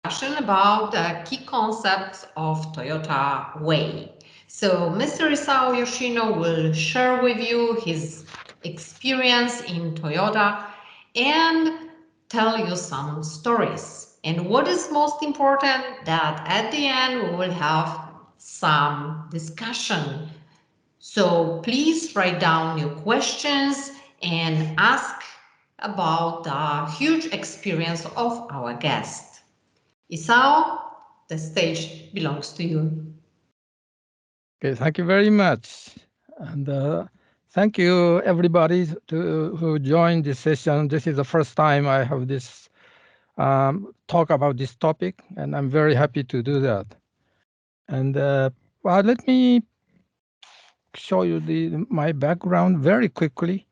discussion about the key concepts of Toyota Way. So Mr. Isao Yoshino will share with you his experience in Toyota and tell you some stories. And what is most important, that at the end we will have some discussion. So please write down your questions and ask about the huge experience of our guest. Isao, the stage belongs to you. Okay, thank you very much. And thank you everybody who joined this session. This is the first time I have this talk about this topic, and I'm very happy to do that. And well, let me show you my background very quickly.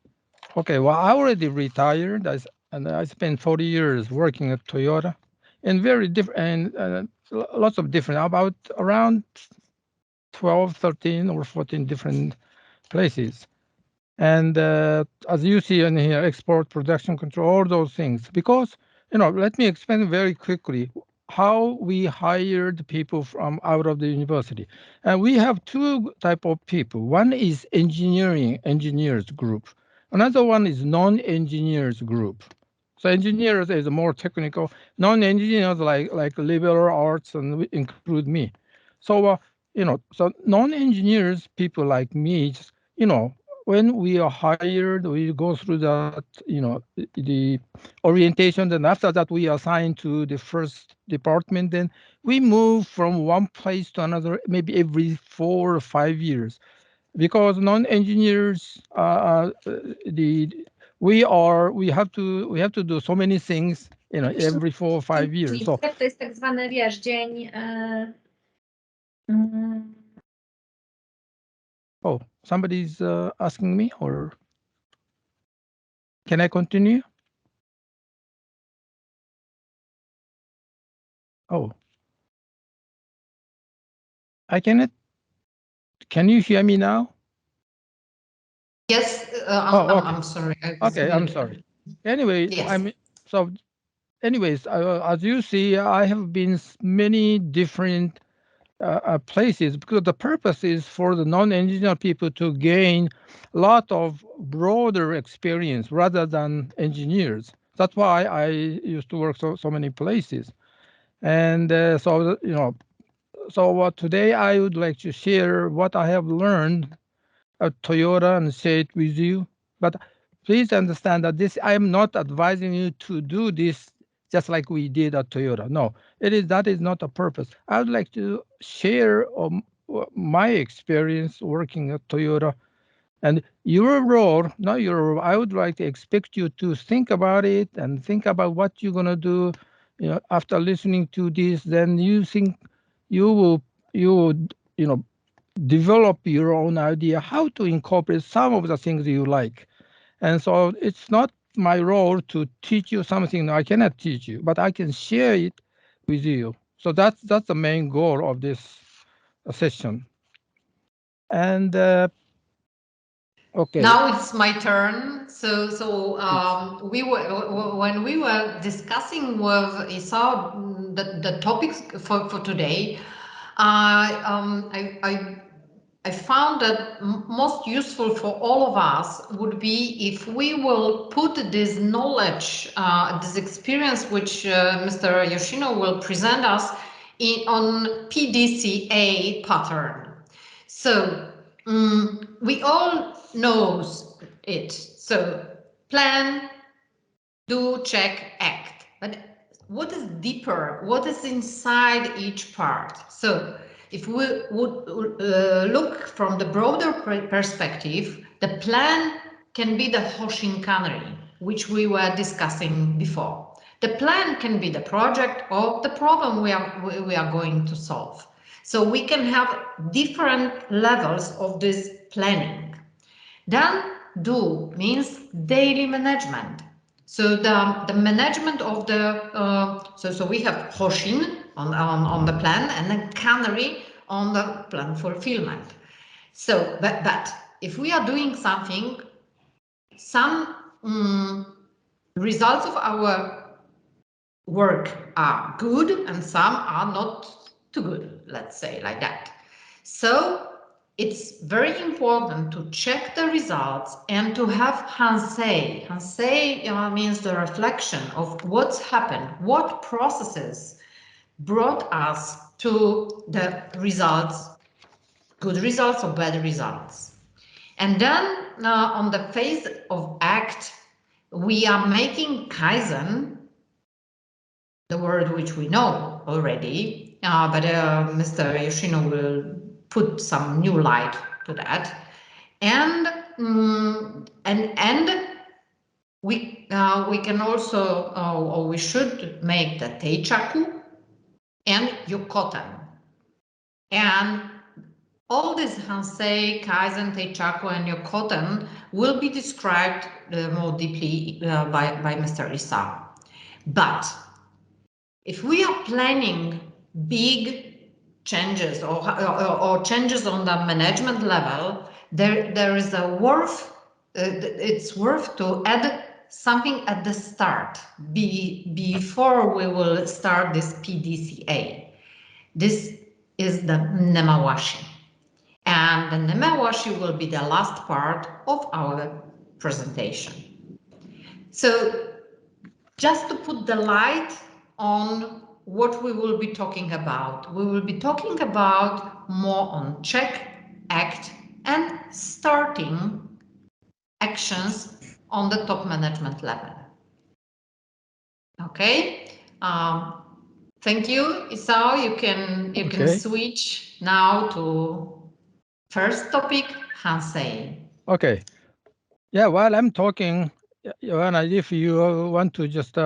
Okay, well, I already retired, and I spent 40 years working at Toyota, in very different, and lots of different, about around 12, 13, or 14 different places. And as you see in here, export, production control, all those things. Because, let me explain very quickly how we hired people from out of the university. And we have two type of people. One is engineers group. Another one is non-engineers group. So engineers is more technical. Non-engineers like liberal arts and include me. So so non-engineers people like me, just, when we are hired, we go through that, the orientation. Then after that, we are assigned to the first department. Then we move from one place to another, maybe every 4 or 5 years, because non-engineers, we have to do so many things, every 4 or 5 years. So to jest tak zwany, wiesz, dzień. Oh, somebody's asking me, or can I continue? Oh, I cannot. Can you hear me now? Yes, Okay. I'm sorry. Okay, I'm sorry. Anyway, Yes. Anyways, as you see, I have been many different places, because the purpose is for the non-engineer people to gain a lot of broader experience rather than engineers. That's why I used to work so many places. And so today I would like to share what I have learned at Toyota and share it with you. But please understand that I am not advising you to do this just like we did at Toyota. No, that is not the purpose. I would like to share my experience working at Toyota, and your role, not your role. I would like to expect you to think about it and think about what you're gonna do. After listening to this, then you think you will develop your own idea how to incorporate some of the things you like. And so it's not my role to teach you something I cannot teach you, but I can share it with you. So that's the main goal of this session. And okay. Now it's my turn. We were when we were discussing with Isao the topics for today. I found that most useful for all of us would be if we will put this knowledge, this experience which Mr. Yoshino will present us on PDCA pattern. So we all knows it. So plan, do, check, act. But what is deeper? What is inside each part? So if we would look from the broader perspective, the plan can be the Hoshinkanri, which we were discussing before. The plan can be the project or the problem we are going to solve. So we can have different levels of this planning. Then do means daily management. So the management of the so we have Hoshin on the plan, and then Canary on the plan fulfillment. So but if we are doing something, some results of our work are good and some are not too good, let's say like that. So it's very important to check the results and to have hansei. Hansei means the reflection of what's happened, what processes brought us to the results, good results or bad results. And then on the phase of act, we are making Kaizen, the word which we know already, but Mr. Yoshino will put some new light to that. And we can also, or we should make the Teichaku and Yokoten. And all this Hansei, Kaizen, Teichaku, and Yokoten will be described more deeply by Mr. Isao. But if we are planning big changes or changes on the management level, there is a worth. It's worth to add something at the start before we will start this PDCA. This is the Nemawashi. And the Nemawashi will be the last part of our presentation. So just to put the light on what we will be talking about, we will be talking about more on check, act, and starting actions on the top management level. Okay. Thank you, Isao. You can switch now to first topic, Hansei. Okay. Yeah, while I'm talking, Joanna, if you want to just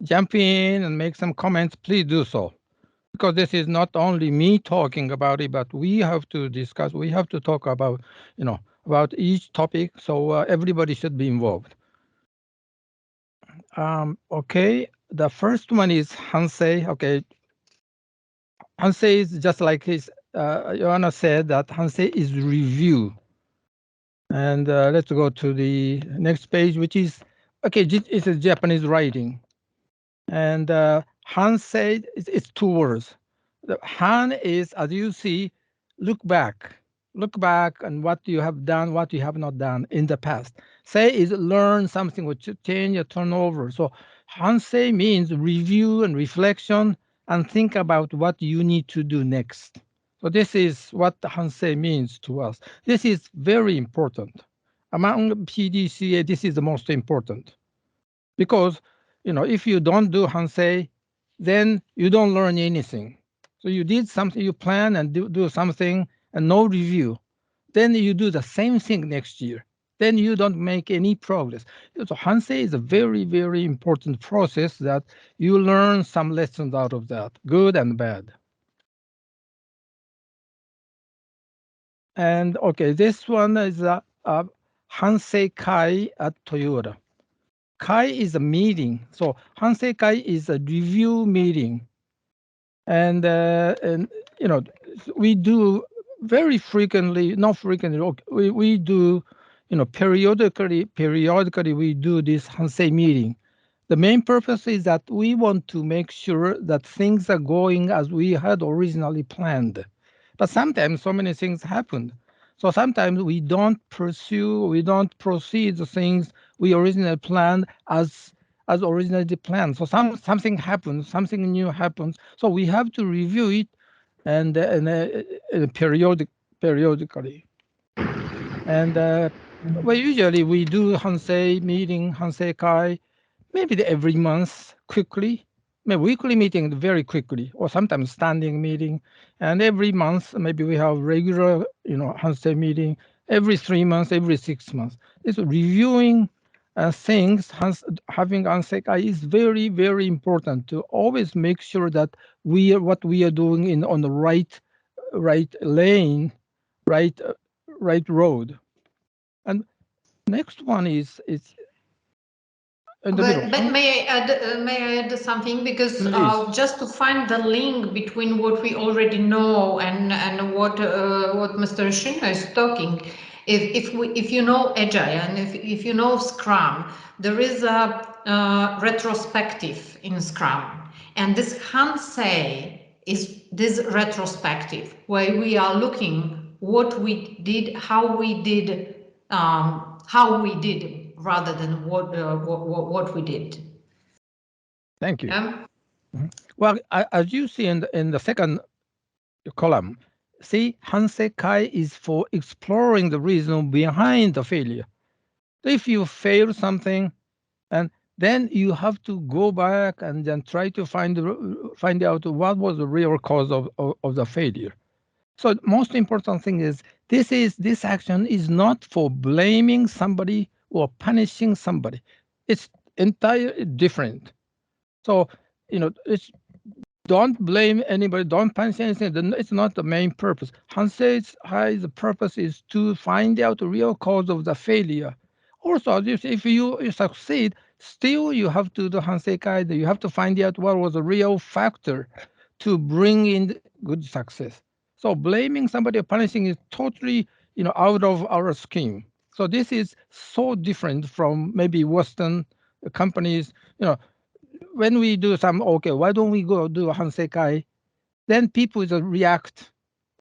jump in and make some comments, please do so. Because this is not only me talking about it, but we have to discuss, we have to talk about, about each topic. So everybody should be involved. Okay, the first one is Hansei. Okay, Hansei is just like Joanna said, that Hansei is review. And let's go to the next page, which is, okay, it's a Japanese writing. And Hansei, it's two words. The Han is, as you see, look back on what you have done, what you have not done in the past. Sei is learn something, which change or turn over. So Hansei means review and reflection and think about what you need to do next. So this is what Hansei means to us. This is very important. Among PDCA, this is the most important. Because, if you don't do Hansei, then you don't learn anything. So you did something, you plan and do something and no review. Then you do the same thing next year. Then you don't make any progress. So Hansei is a very, very important process that you learn some lessons out of that, good and bad. And okay, this one is a Hansei Kai at Toyota. Kai is a meeting. So Hansei Kai is a review meeting. And we do very frequently, not frequently, we do, periodically we do this Hansei meeting. The main purpose is that we want to make sure that things are going as we had originally planned. But sometimes so many things happen. So sometimes we don't proceed the things we originally planned as originally planned. So something happens, something new happens. So we have to review it and periodically. And well, usually we do Hansei meeting, Hansei Kai, maybe every month quickly. Maybe weekly meeting very quickly, or sometimes standing meeting. And every month, maybe we have regular, Hansei meeting. Every 3 months, every 6 months. It's reviewing things. Having Hansei Kai is very, very important to always make sure that what we are doing on the right lane, right road. And next one is in the middle. But may I add something, because just to find the link between what we already know and what Mr. Yoshino is talking. If you know Agile and if you know Scrum, there is a retrospective in Scrum, and this Hansei is this retrospective where we are looking what we did, how we did, rather than what we did. Thank you. Well, as you see in the second column, see, Hansekai is for exploring the reason behind the failure. If you fail something, and then you have to go back and then try to find out what was the real cause of the failure. So the most important thing is this action is not for blaming somebody or punishing somebody. It's entirely different. So, it's don't blame anybody, don't punish anything. It's not the main purpose. Hansei's purpose is to find out the real cause of the failure. Also, if you succeed, still you have to do Hanseikai. You have to find out what was the real factor to bring in good success. So blaming somebody or punishing is totally, out of our scheme. So this is so different from maybe Western companies. When we do okay, why don't we go do a Hanseikai? Then people react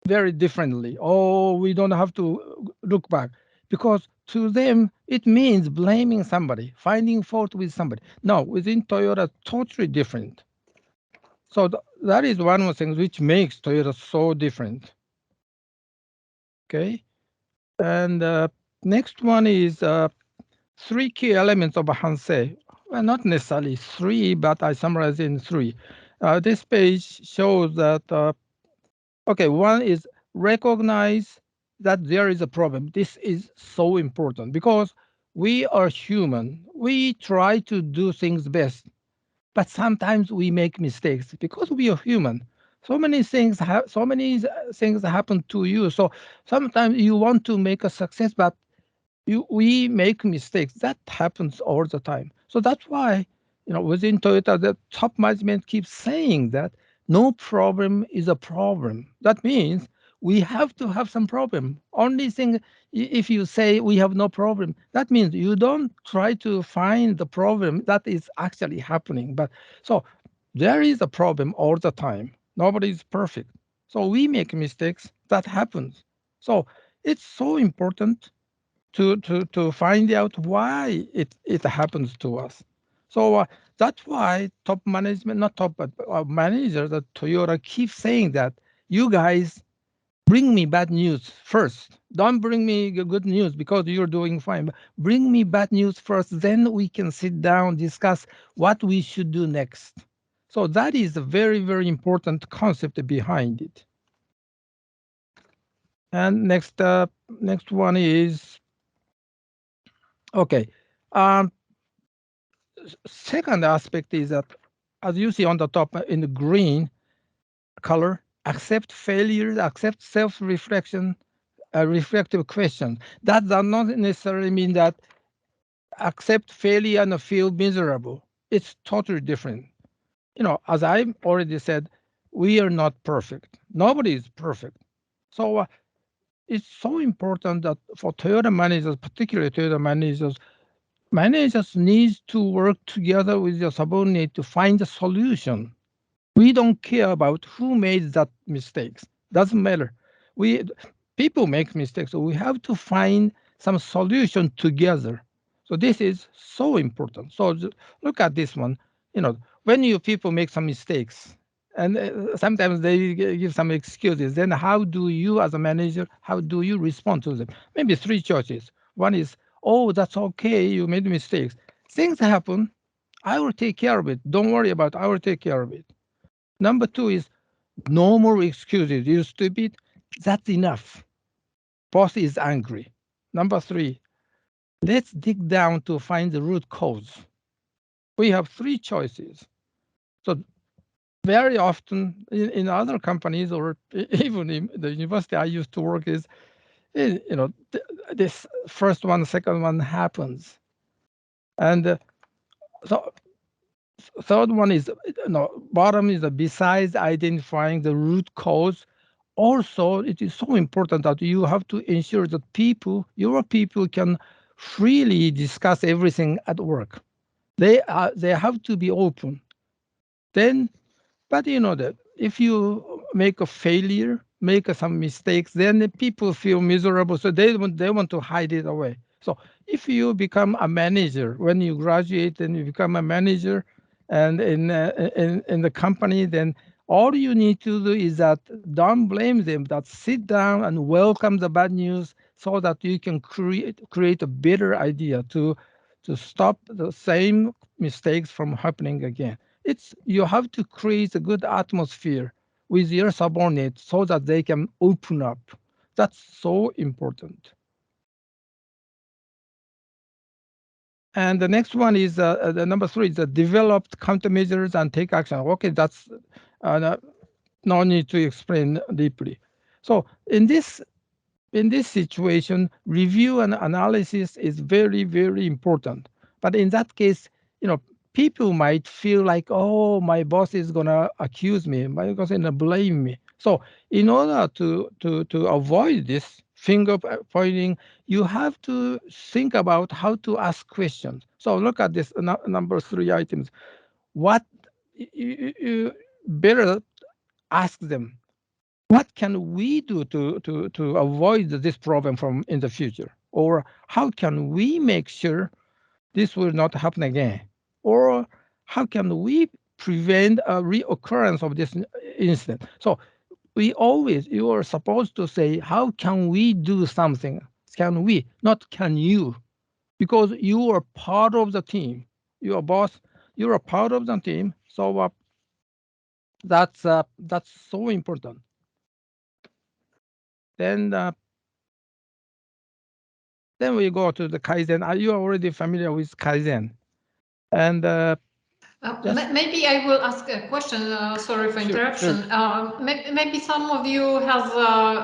very differently. Oh, we don't have to look back. Because to them, it means blaming somebody, finding fault with somebody. No, within Toyota, totally different. So that is one of the things which makes Toyota so different. Okay. And next one is 3 key elements of a Hansei. Well, not necessarily 3, but I summarize in 3. This page shows that, one is recognize that there is a problem. This is so important because we are human. We try to do things best, but sometimes we make mistakes because we are human. So many things happen to you. So sometimes you want to make a success, but we make mistakes. That happens all the time. So that's why, within Toyota, the top management keeps saying that no problem is a problem. That means we have to have some problem. Only thing, if you say we have no problem, that means you don't try to find the problem that is actually happening. But so there is a problem all the time. Nobody is perfect. So we make mistakes. That happens. So it's so important to find out why it happens to us. So that's why top management, not top, but managers at Toyota keep saying that you guys bring me bad news first. Don't bring me good news because you're doing fine. But bring me bad news first, then we can sit down, discuss what we should do next. So that is a very, very important concept behind it. And next one is, okay. Second aspect is that, as you see on the top in the green color, accept failures, accept self-reflection, reflective questions. That does not necessarily mean that accept failure and feel miserable. It's totally different. As I already said, we are not perfect. Nobody is perfect. So it's so important that for Toyota managers, particularly Toyota managers need to work together with your subordinate to find a solution. We don't care about who made that mistakes. Doesn't matter. People make mistakes, so we have to find some solution together. So this is so important. So look at this one. When you people make some mistakes, and sometimes they give some excuses, then how do you as a manager, how do you respond to them? Maybe 3 choices. One is, oh, that's okay, you made mistakes. Things happen. I will take care of it. Don't worry about it. I will take care of it. Number 2 is no more excuses. You stupid. That's enough. Boss is angry. Number 3, let's dig down to find the root cause. We have 3 choices. So very often in other companies or even in the university I used to work is, this first one, second one happens. And so third one is, bottom is besides identifying the root cause, also it is so important that you have to ensure that your people can freely discuss everything at work. They have to be open. Then, but you know that if you make a failure, make some mistakes, then the people feel miserable, so they want to hide it away. So if you become a manager, when you graduate and you become a manager, and in the company, then all you need to do is that don't blame them. That sit down and welcome the bad news, so that you can create a better idea to stop the same mistakes from happening again. You have to create a good atmosphere with your subordinates so that they can open up. That's so important. And the next one is the number 3 is the developed countermeasures and take action. Okay, that's no need to explain deeply. So in this situation, review and analysis is very, very important. But in that case, people might feel like, oh, my boss is gonna accuse me, my boss is gonna blame me. So in order to avoid this finger pointing, you have to think about how to ask questions. So look at this number 3 items. What you better ask them, what can we do to avoid this problem from in the future? Or how can we make sure this will not happen again? Or how can we prevent a reoccurrence of this incident? So you are supposed to say, how can we do something? Can we, not can you? Because you are part of the team. You are boss, you are part of the team. So that's so important. Then we go to the Kaizen. Are you already familiar with Kaizen? And maybe I will ask a question. Sorry for interruption. Sure. Maybe some of you has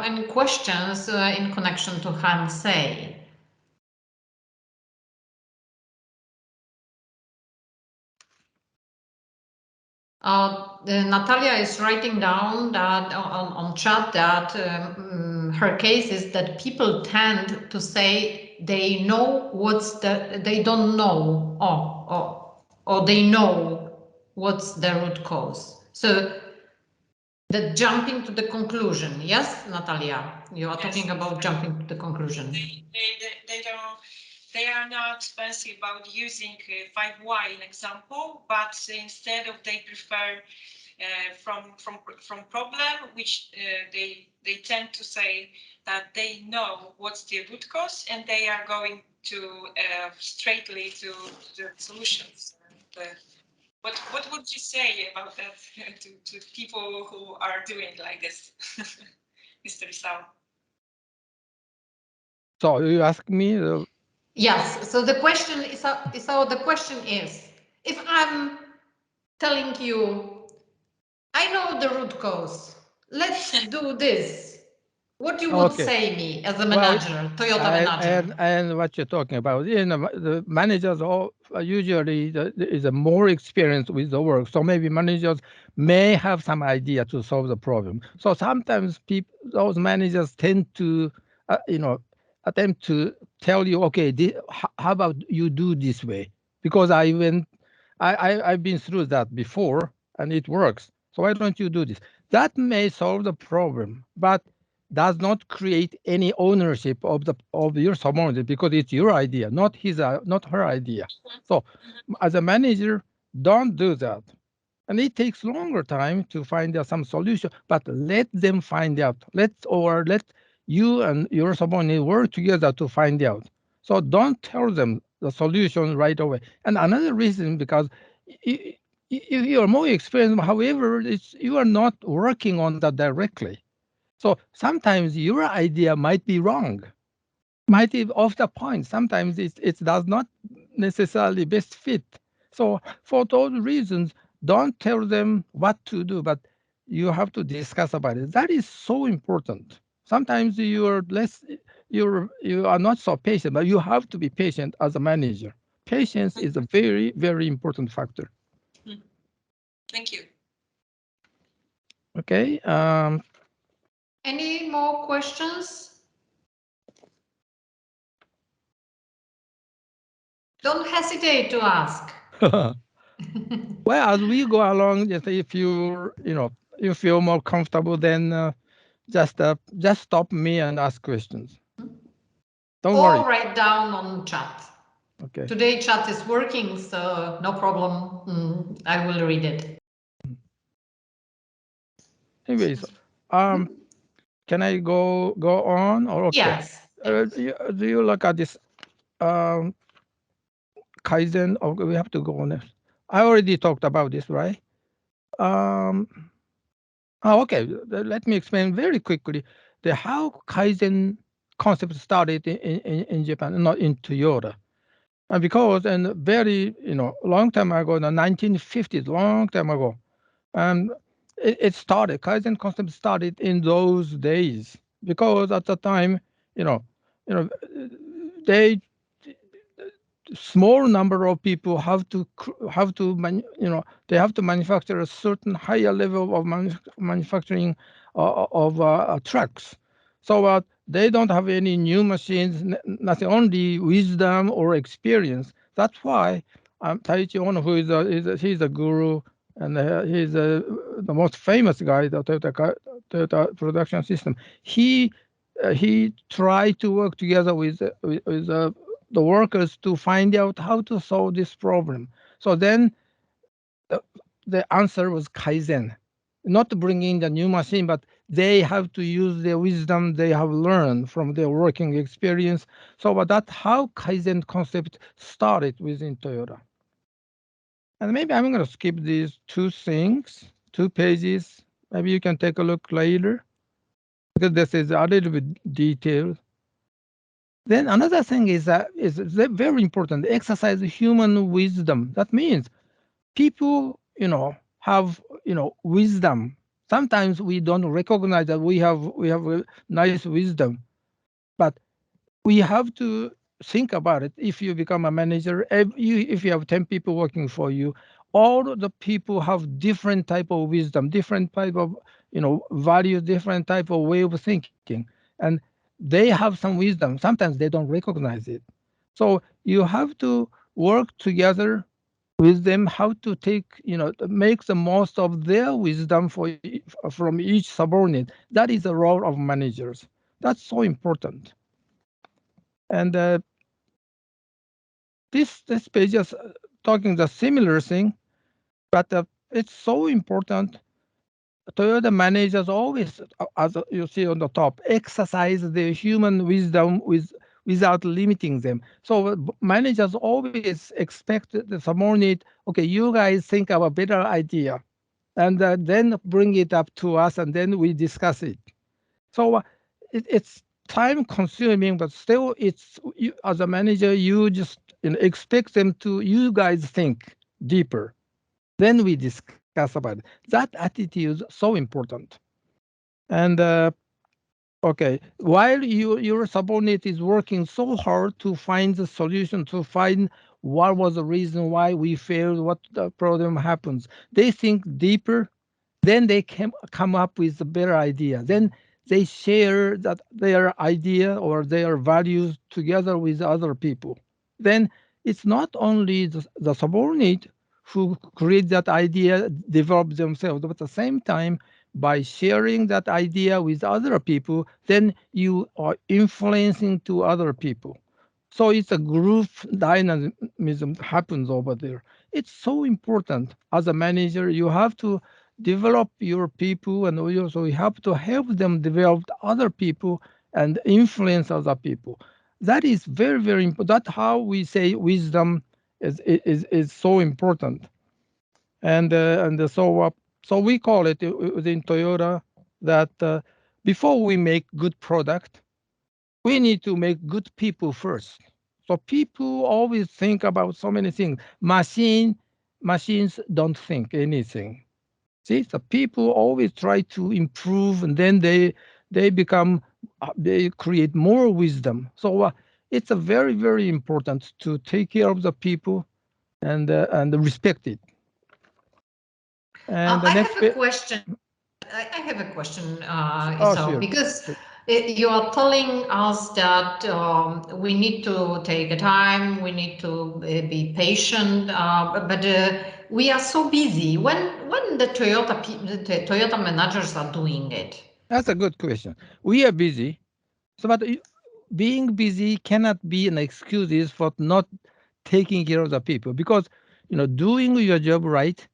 any questions in connection to Hansei. Natalia is writing down that on chat that her case is that people tend to say they know they don't know, or they know what's the root cause. So the jumping to the conclusion. Yes, Natalia, you are talking about jumping to the conclusion. They are not fancy about using 5 why in example, but instead of they prefer from problem, which they tend to say that they know what's the root cause and they are going to straightly to the solutions. What would you say about that to people who are doing like this, Mr. Isao? So you ask me? Yes. So the question is, if I'm telling you, I know the root cause, let's do this. What you would say me as a manager, Toyota manager? And what you're talking about, the managers usually is a more experienced with the work. So maybe managers may have some idea to solve the problem. So sometimes those managers tend to, attempt to tell you, okay, how about you do this way? Because I've been through that before and it works. So why don't you do this? That may solve the problem, but does not create any ownership of your subordinate, because it's your idea, not her idea. So as a manager, don't do that. And it takes longer time to find out some solution, but let them find out. Let you and your subordinate work together to find out. So don't tell them the solution right away. And another reason, because you are more experienced, however, you are not working on that directly. So sometimes your idea might be wrong, might be off the point. Sometimes it does not necessarily best fit. So for those reasons, don't tell them what to do, but you have to discuss about it. That is so important. Sometimes you are not so patient, but you have to be patient as a manager. Patience is a very, very important factor. Thank you. Okay. Any more questions? Don't hesitate to ask. Well, as we go along, just if you feel more comfortable, then just stop me and ask questions. Don't worry. Or write down on chat. Okay. Today chat is working, so no problem. I will read it. Anyways, can I go on or okay? Yes. Do you look at this Kaizen? Okay, we have to go on this. I already talked about this, right? Okay. Let me explain very quickly how Kaizen concept started in Japan, not in Toyota. And because in very long time ago, in the 1950s, long time ago, and it started. Kaizen concept started in those days because at the time, they small number of people they have to manufacture a certain higher level of manufacturing of trucks. So they don't have any new machines, nothing, only wisdom or experience. That's why Taiichi Ono, who he's a guru, and he's the most famous guy, the Toyota production system. He tried to work together with the workers to find out how to solve this problem. So then the answer was Kaizen, not to bring in the new machine, but they have to use the wisdom they have learned from their working experience. So that's how Kaizen concept started within Toyota. And maybe I'm going to skip these two pages. Maybe you can take a look later, because this is a little bit detailed. Then another thing is very important, exercise human wisdom. That means people, have, wisdom. Sometimes we don't recognize that we have a nice wisdom, but we have to think about it. If you become a manager, if you have 10 people working for you, all of the people have different type of wisdom, different type of, values, different type of way of thinking. And they have some wisdom. Sometimes they don't recognize it. So you have to work together with them, how to make the most of their wisdom from each subordinate. That is the role of managers. That's so important. And this page is talking the similar thing, but it's so important. Toyota managers always, as you see on the top, exercise their human wisdom without limiting them. So managers always expect the subordinate, okay, you guys think of a better idea, and then bring it up to us, and then we discuss it. So it's time consuming, but still, as a manager, you just expect them to, you guys think deeper. Then we discuss about it. That attitude is so important. And okay, while your subordinate is working so hard to find the solution, to find what was the reason why we failed, what the problem happens, they think deeper. Then they can come up with a better idea. Then they share their idea or their values together with other people. Then it's not only the subordinate who create that idea, develop themselves, but at the same time, by sharing that idea with other people, then you are influencing to other people. So it's a group dynamism happens over there. It's so important. As a manager, you have to develop your people, and also you have to help them develop other people and influence other people. That is very, very important. That's how we say wisdom is so important. And so we call it within Toyota that before we make good product, we need to make good people first. So people always think about so many things. Machines don't think anything. See, so people always try to improve, and then they create more wisdom. So it's a very, very important to take care of the people and respect it. And the I next have a question. I have a question, Isao, sure. because You are telling us that we need to take a time, we need to be patient, but we are so busy. When the Toyota managers are doing it? That's a good question. We are busy, so but being busy cannot be an excuse for not taking care of the people, because doing your job right,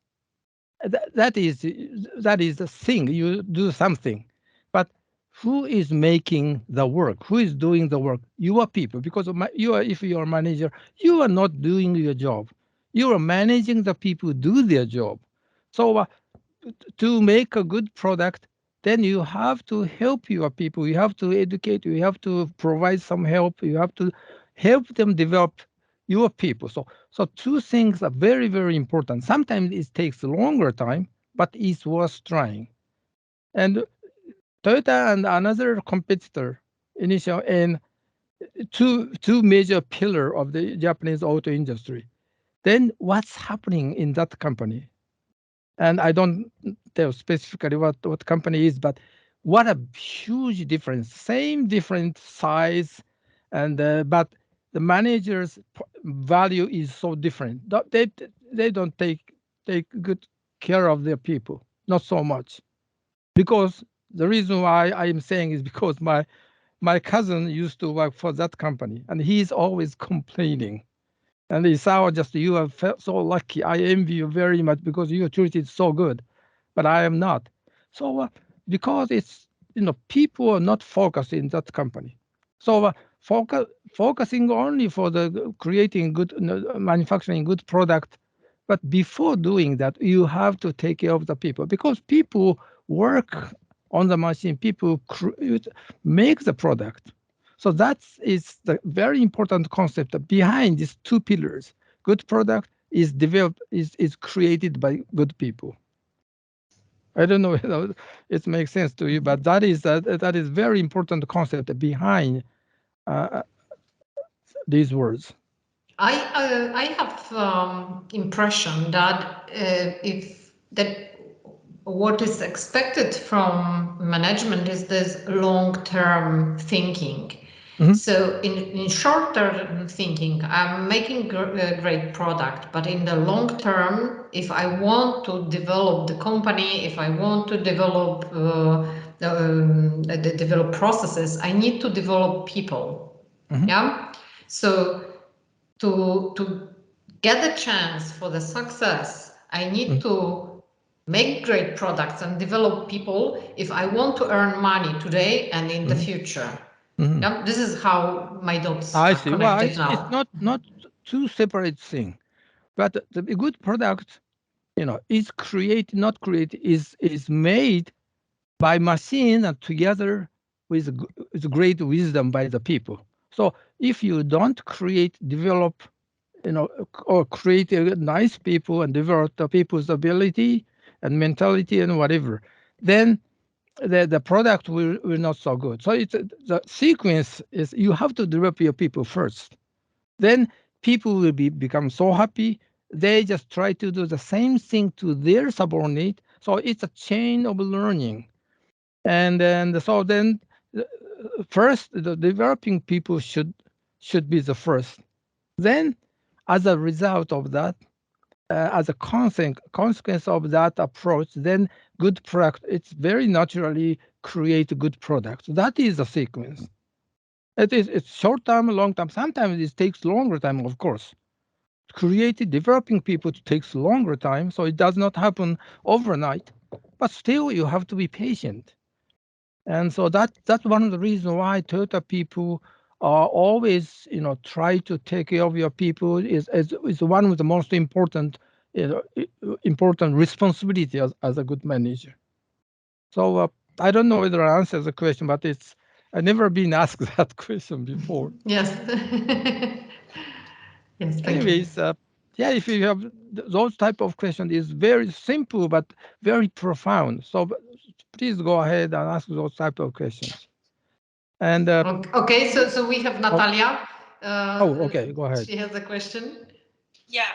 that is the thing. You do something, but who is making the work? Who is doing the work? You are people, because if you are a manager, you are not doing your job. You are managing the people who do their job. So to make a good product, then you have to help your people. You have to educate. You have to provide some help. You have to help them develop your people. So two things are very, very important. Sometimes it takes a longer time, but it's worth trying. And Toyota and another competitor, initial, and two major pillars of the Japanese auto industry. Then what's happening in that company? And I don't tell specifically what company is, but what a huge difference. Same different size, and but the manager's value is so different. They don't take good care of their people, not so much. Because the reason why I am saying is because my cousin used to work for that company, and he's always complaining. And Isao, just you have felt so lucky. I envy you very much because your treated so good, but I am not. So because it's people are not focused in that company. So focusing only for the creating good manufacturing good product, but before doing that, you have to take care of the people, because people work on the machine. People make the product. So that is the very important concept behind these two pillars. Good product is developed, is created by good people. I don't know whether it makes sense to you, but that is very important concept behind these words. I have impression that what is expected from management is this long-term thinking. Mhm. So in short-term thinking, I'm making a great product, but in the long term, if I want to develop the company, if I want to develop develop processes, I need to develop people. Mhm. Yeah. So to get a chance for the success, I need to make great products and develop people if I want to earn money today and in the future. Mhm. Yeah, this is how my dots I are see. Well, connected now. it's not two separate things, but the good product, is created, not created, is made by machine and together with great wisdom by the people. So if you don't develop, or create a nice people and develop the people's ability and mentality and whatever, then the product will not so good. So it's the sequence is you have to develop your people first. Then people will become so happy. They just try to do the same thing to their subordinate. So it's a chain of learning. And so then first the developing people should be the first. Then as a result of that, as a consequence of that approach, then good product, it's very naturally create good products. That is the sequence. It's short term, long term. Sometimes it takes longer time, of course. Developing people takes longer time, so it does not happen overnight. But still, you have to be patient. And so that's one of the reasons why Toyota people are always, try to take care of your people is one of the most important, important responsibility as a good manager. So I don't know whether I answered the question, but I've never been asked that question before. Yes. Yes, thank you. Anyways, yeah, if you have those type of questions, is very simple but very profound. So please go ahead and ask those type of questions. And Okay, so we have Natalia. Okay, go ahead. She has a question. Yeah,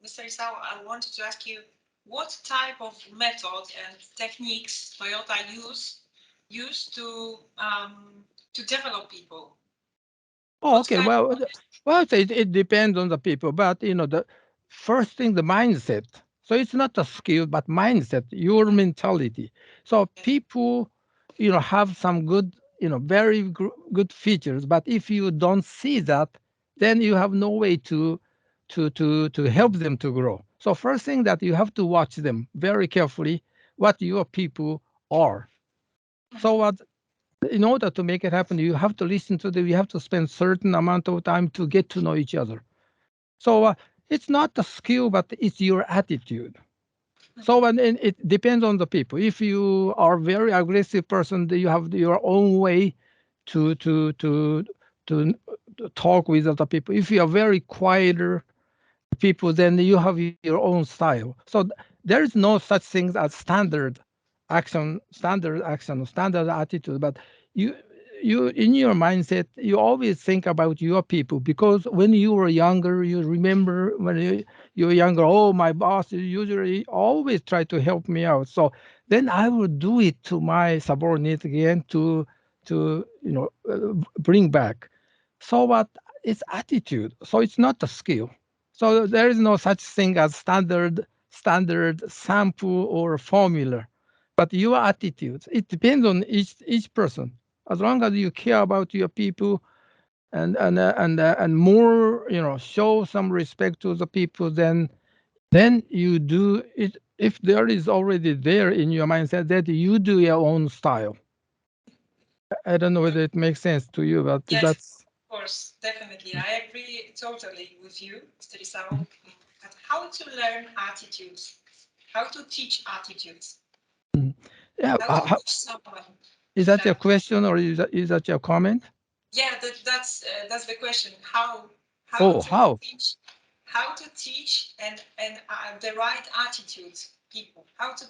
Mr. Isao, I wanted to ask you what type of method and techniques Toyota use use to develop people? Oh, okay. Well, it depends on the people, but the first thing, the mindset. So it's not a skill, but mindset, your mentality. So people, have some good, very good features, but if you don't see that, then you have no way to help them to grow. So first thing that you have to watch them very carefully, what your people are. So what in order to make it happen, you have to listen to them. You have to spend certain amount of time to get to know each other. So it's not the skill, but it's your attitude. So and it depends on the people. If you are a very aggressive person, you have your own way to talk with other people. If you are very quieter people, then you have your own style. So there is no such thing as standard action, standard attitude. But you in your mindset, you always think about your people, because when you were younger, you remember when you were younger, oh, my boss usually always try to help me out. So then I would do it to my subordinate again to bring back. So what it's attitude. So it's not a skill. So there is no such thing as standard sample or formula, but your attitude. It depends on each person. As long as you care about your people and more, show some respect to the people, then you do it. If there is already there in your mindset that you do your own style. I don't know whether it makes sense to you, but Yes, that's. of course, definitely. I agree totally with you, Mr. Isao. But how to learn attitudes? How to teach attitudes? Yeah. How to teach someone? Is that your question or is that your comment? Yeah, that's the question. How to teach and the right attitudes people? How to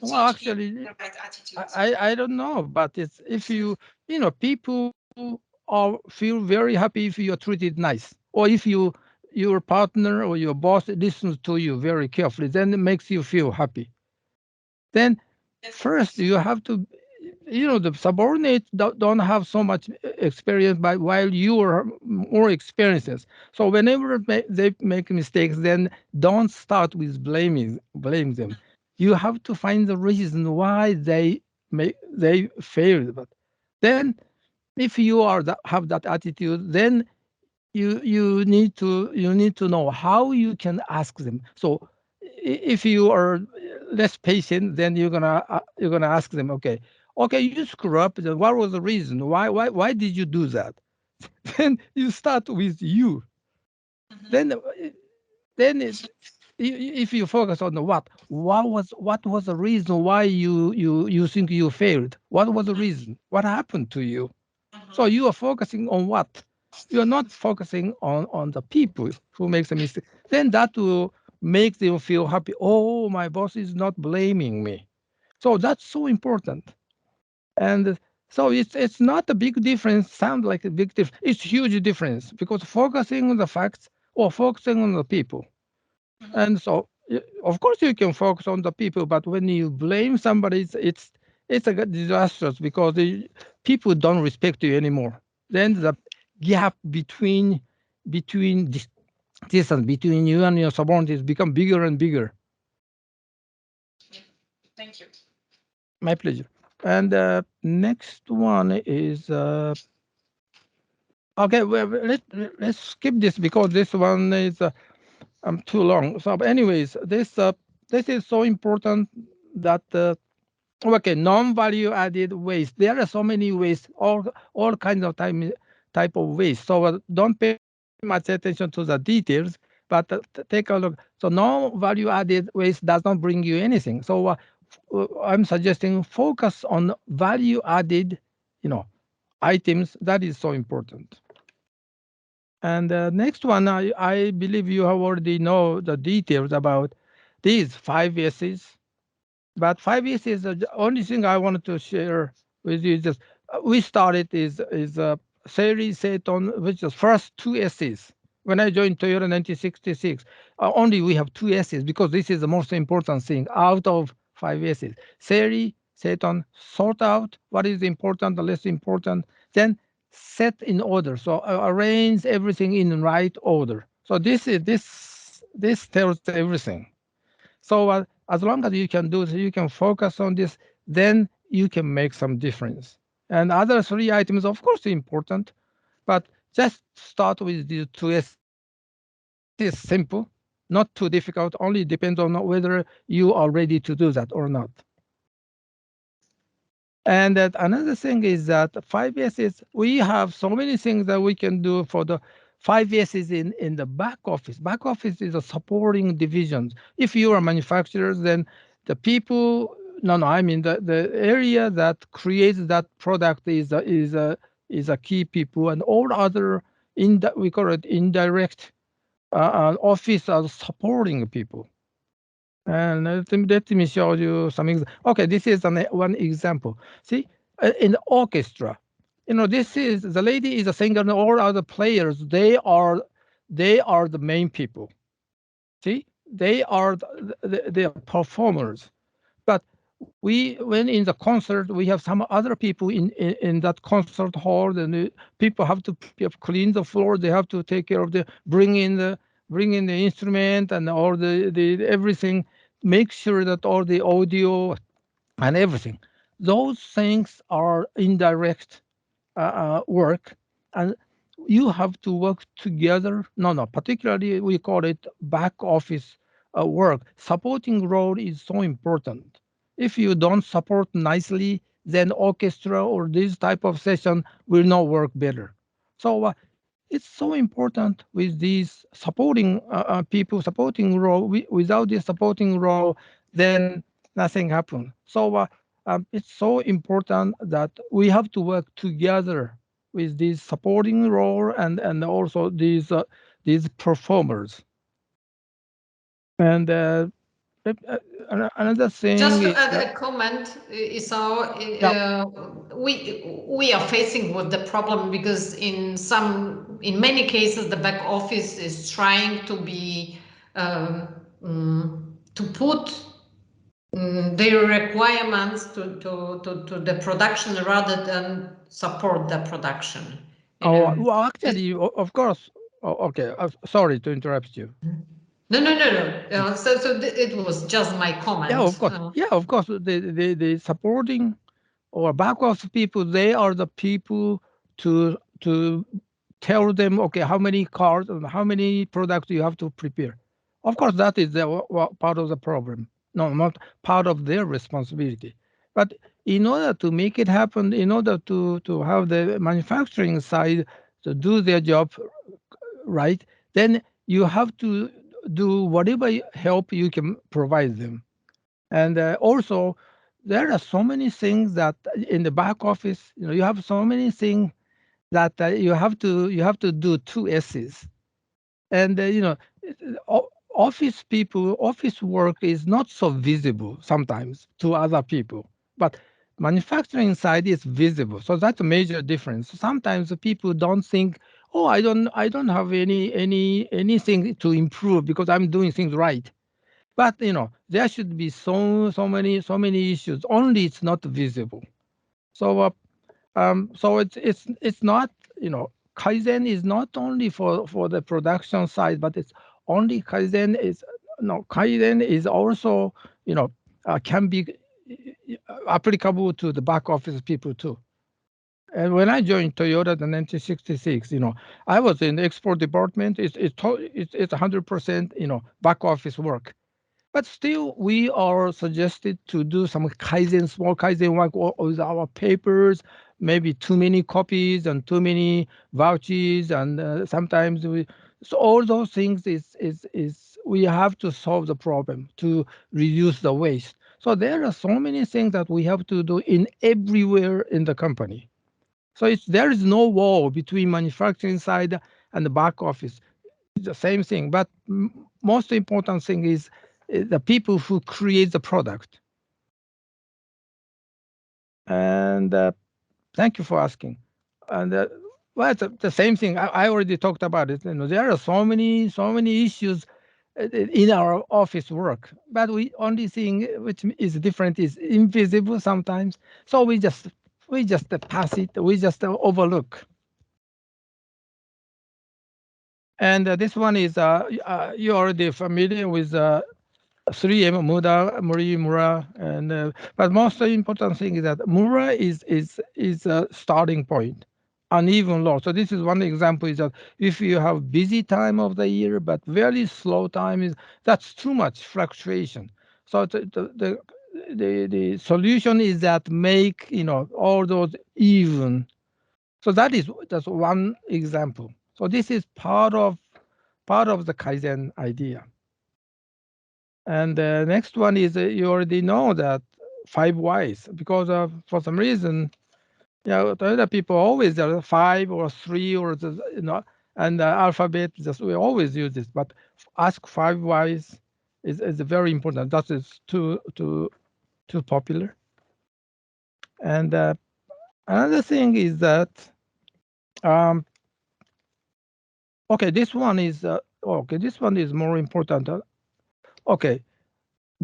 Well, teach people actually, the right attitudes? I don't know, but it's if people feel very happy if you are treated nice, or if your partner or your boss listens to you very carefully, then it makes you feel happy. Then first you have to, the subordinates don't have so much experience, but while you are more experienced. So whenever they make mistakes, then don't start with blame them. You have to find the reason why they failed. But then if you have that attitude, then you need to know how you can ask them. So if you are less patient, then you're gonna ask them, okay, you screw up. Then what was the reason? Why did you do that? Then you start with you. Then if you focus on the what was the reason why you think you failed? What was the reason? What happened to you? So you are focusing on what? You are not focusing on the people who makes a mistake. Then that will make them feel happy. Oh, my boss is not blaming me. So that's so important. And so it's not a big difference. Sounds like a big difference. It's huge difference because focusing on the facts or focusing on the people. And so, of course, you can focus on the people, but when you blame somebody, it's a disastrous because people don't respect you anymore. Then the gap between distance between you and your subordinates become bigger and bigger. Thank you. My pleasure. And next one is okay. Well, let's skip this because this one is too long. So, but anyways, this is so important that okay, non-value added waste. There are so many waste, all kinds of type of waste. So don't pay much attention to the details, but take a look. So non-value added waste does not bring you anything. So I'm suggesting focus on value added, items. That is so important. And next one, I believe you have already know the details about these 5 S's. But 5 S's, the only thing I wanted to share with you is just we started is series set on which is first 2 S's. When I joined Toyota in 1966, only we have 2 S's because this is the most important thing out of 5 S's. Series Satan, sort out what is important, the less important, then set in order. So arrange everything in right order. So this tells everything. So as long as you can do this, you can focus on this, then you can make some difference. And other three items, of course, important, but just start with the two S. It is simple, not too difficult, only depends on whether you are ready to do that or not. And that another thing is that 5S is, we have so many things that we can do for the 5S is in the back office. Back office is a supporting divisions. If you are manufacturers, then the people, I mean the area that creates that product is a key people, and all other we call it indirect office are supporting people. And let me show you some. Okay, this is one example. See, in the orchestra, this is the lady is a singer, and all other players they are the main people. See, they are the performers. But when in the concert we have some other people in that concert hall, and the people have to clean the floor. They have to take care of bring in the instrument and all the everything. Make sure that all the audio and everything. Those things are indirect work, and you have to work together. Particularly we call it back office work. Supporting role is so important. If you don't support nicely, then orchestra or this type of session will not work better. So it's so important with these supporting people, supporting role. Without this supporting role, then nothing happens. So it's so important that we have to work together with these supporting role and also these performers. And another thing. Just to add a comment, Isao, we are facing with the problem because in many cases the back office is trying to be to put their requirements to the production rather than support the production. Well, actually, of course. Okay, sorry to interrupt you. No. So it was just my comment. Yeah, of course. Yeah, of course. The supporting or back office people, they are the people to tell them, okay, how many cars and how many products you have to prepare. Of course, that is part of the problem. No, not part of their responsibility. But in order to make it happen, in order to have the manufacturing side to do their job right, then you have to do whatever help you can provide them. And also, there are so many things that in the back office, you have so many things that you have to do two S's. And office people, office work is not so visible sometimes to other people, but manufacturing side is visible. So that's a major difference. Sometimes people don't think, oh, I don't have anything to improve because I'm doing things right. But there should be so many issues. Only it's not visible. So so it's not Kaizen is not only for the production side, but it's only Kaizen is also can be applicable to the back office people too. And when I joined Toyota in 1966, I was in the export department. It's 100% back office work. But still, we are suggested to do some small Kaizen work with our papers, maybe too many copies and too many vouchers, and sometimes so all those things is we have to solve the problem to reduce the waste. So there are so many things that we have to do in everywhere in the company. So there is no wall between manufacturing side and the back office. It's the same thing, but most important thing is the people who create the product. And thank you for asking. And well, it's the same thing. I already talked about it. There are so many issues in our office work, but we only thing which is different is invisible sometimes. So we just pass it, we just overlook. And this one is you're already familiar with 3M, Muda, Muri, Mura, and but most important thing is that Mura is a starting point, uneven load. So this is one example is that if you have busy time of the year but very slow time, that's too much fluctuation. So the solution is that make all those even. So that's one example. So this is part of the Kaizen idea. And the next one is you already know that 5 whys, because for some reason, the other people always there 5 or 3 or and the alphabet we always use this, but ask 5 whys is very important. That is too popular. And another thing is that okay, this one is more important. Okay.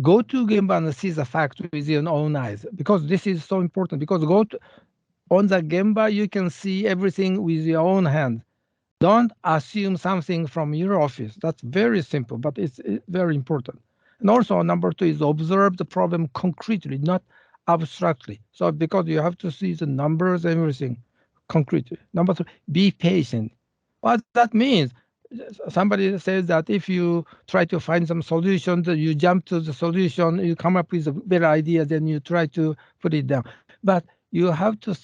Go to Gemba and see the fact with your own eyes, because this is so important. Because on the Gemba, you can see everything with your own hand. Don't assume something from your office. That's very simple, but it's very important. And also, number 2 is observe the problem concretely, not abstractly. So because you have to see the numbers, everything concretely. Number 3, be patient. What that means, somebody says that if you try to find some solutions, you jump to the solution, you come up with a better idea, then you try to put it down. But you have to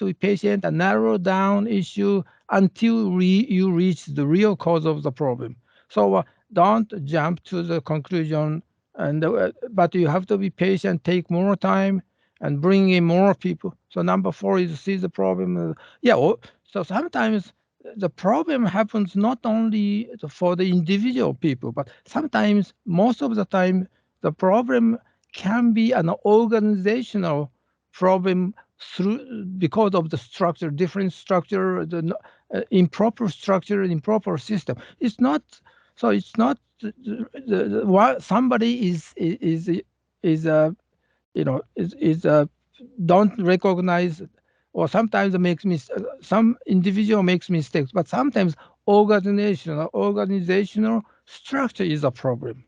be patient and narrow down issue until you reach the real cause of the problem. So don't jump to the conclusion, but you have to be patient, take more time, and bring in more people. So number 4 is see the problem. So sometimes the problem happens not only for the individual people, but sometimes, most of the time, the problem can be an organizational problem because of the structure, different structure, the improper structure, improper system. It's not somebody don't recognize, or sometimes some individual makes mistakes, but sometimes organizational structure is a problem.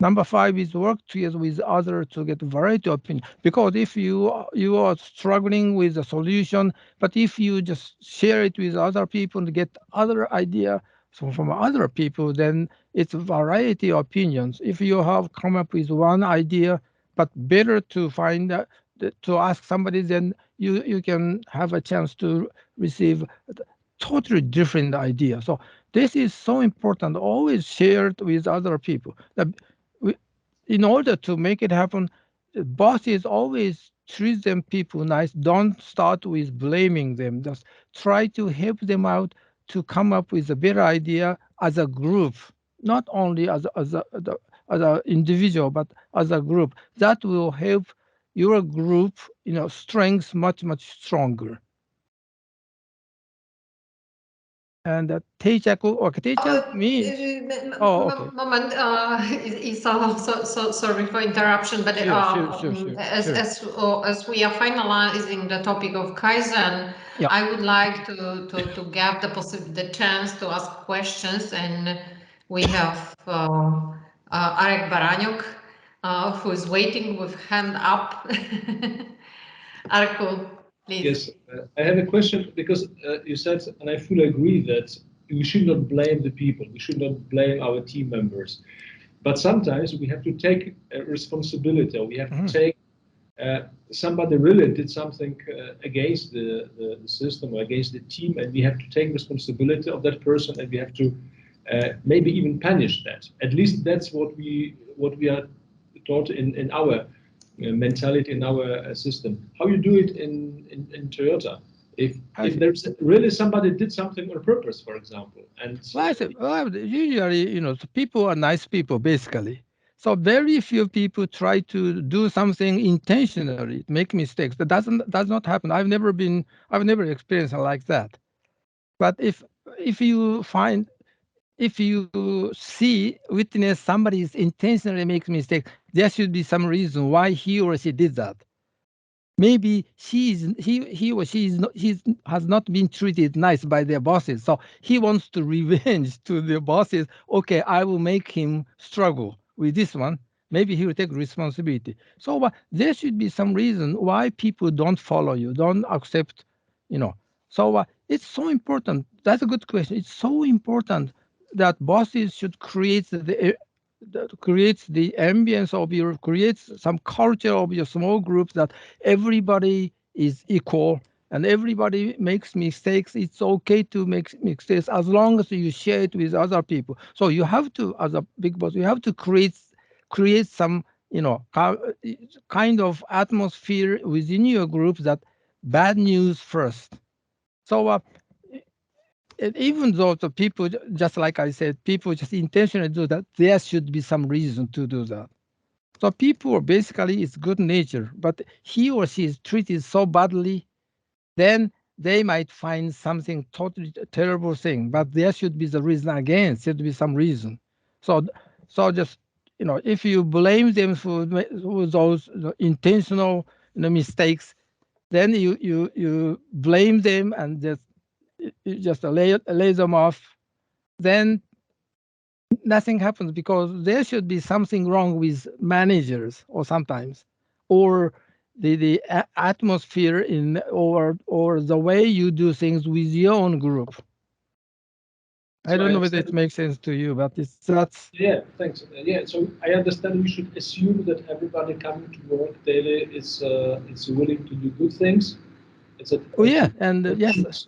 Number 5 is work together with others to get variety of opinion. Because if you are struggling with a solution, but if you just share it with other people to get other idea from other people, then it's a variety of opinions. If you have come up with one idea, but better to find to ask somebody, then you can have a chance to receive a totally different idea. So this is so important, always shared with other people. In order to make it happen, bosses always treat them people nice. Don't start with blaming them. Just try to help them out to come up with a better idea as a group, not only as an individual, but as a group. That will help your group, strength much stronger. And teacher means. Moment, Isao, so sorry for interruption, but Sure. As we are finalizing the topic of Kaizen, Yeah. I would like to give the chance to ask questions, and we have Arek Baraniuk, who is waiting with hand up. Arku, please. Yes, I have a question, because you said, and I fully agree, that we should not blame the people. We should not blame our team members. But sometimes we have to take responsibility. We have to take somebody really did something against the system or against the team, and we have to take responsibility of that person, and we have to maybe even punish that. At least that's what we are taught in our mentality, in our system. How you do it in Toyota? If there's really somebody did something on purpose, for example, and usually, people are nice people basically. So very few people try to do something intentionally, make mistakes. That does not happen. I've never experienced like that. But if you find, if you witness somebody is intentionally makes mistake, there should be some reason why he or she did that. Maybe he or she has not been treated nice by their bosses, so he wants to revenge to the bosses. Okay, I will make him struggle with this one. Maybe he will take responsibility. So there should be some reason why people don't follow you, don't accept, So it's so important. That's a good question. It's so important that bosses should create creates the ambience of creates some culture of your small group that everybody is equal and everybody makes mistakes. It's okay to make mistakes as long as you share it with other people. So you have to, as a big boss, you have to create some, kind of atmosphere within your group that bad news first. So even though the people, just like I said, people just intentionally do that, there should be some reason to do that. So people basically is good nature, but he or she is treated so badly, then they might find something totally terrible thing, but there should be the reason again, should be some reason. So just, if you blame them for those intentional mistakes, then you blame them and you just lay them off, then nothing happens because there should be something wrong with managers or sometimes, or the atmosphere in or the way you do things with your own group. I don't know whether it makes sense to you, but that's. Yeah, thanks. Yeah, so I understand we should assume that everybody coming to work daily is willing to do good things. Oh yeah, and yes.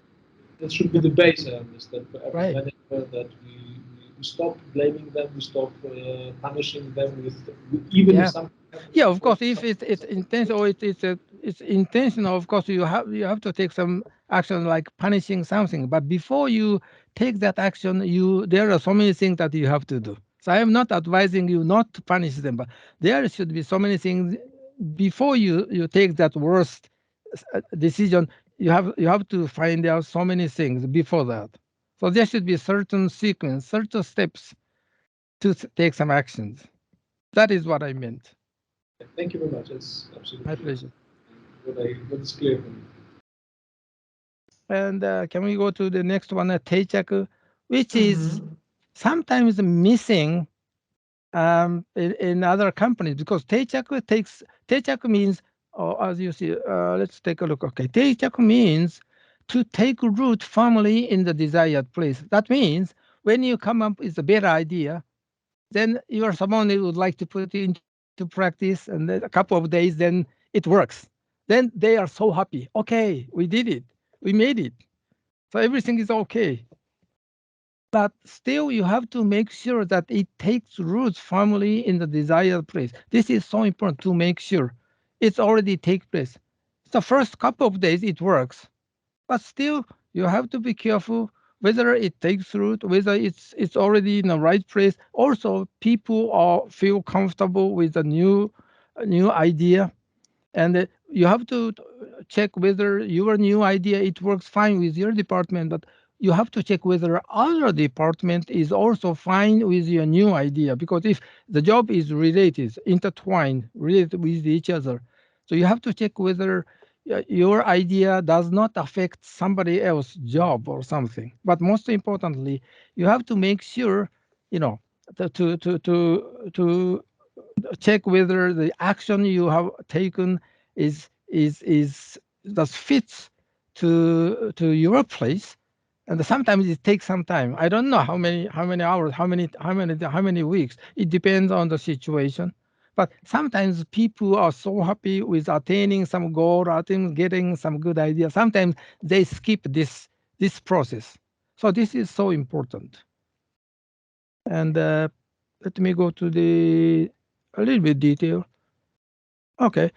That should be the base, I understand, for every Right. manager, that we stop blaming them, we stop punishing them with even if something happens. Yeah, of course, if it's intentional, it's intentional. Of course, you have to take some action like punishing something. But before you take that action, there are so many things that you have to do. So I am not advising you not to punish them, but there should be so many things before you take that worst decision. You have to find out so many things before that. So there should be a certain sequence, certain steps to take some actions. That is what I meant. Thank you very much. It's absolutely My pleasure. What is clear for me. And can we go to the next one, Teichaku, which is sometimes missing in other companies, because Teichaku means, as you see, let's take a look. Okay, Teichaku means to take root firmly in the desired place. That means when you come up with a better idea, then you are someone who would like to put it into practice, and then a couple of days, then it works. Then they are so happy. Okay, we did it. We made it. So everything is okay. But still, you have to make sure that it takes roots firmly in the desired place. This is so important to make sure it's already take place. The first couple of days, it works. But still, you have to be careful whether it takes root, whether it's already in the right place. Also, people feel comfortable with a new idea, and you have to check whether your new idea it works fine with your department. But you have to check whether other department is also fine with your new idea, because if the job is related, intertwined, related with each other, so you have to check whether your idea does not affect somebody else's job or something. But most importantly, you have to make sure, to check whether the action you have taken is that fits to your place. And sometimes it takes some time. I don't know how many hours, how many weeks. It depends on the situation. But sometimes people are so happy with attaining some goal, getting some good idea. Sometimes they skip this process. So this is so important. And let me go to a little bit detail. Okay.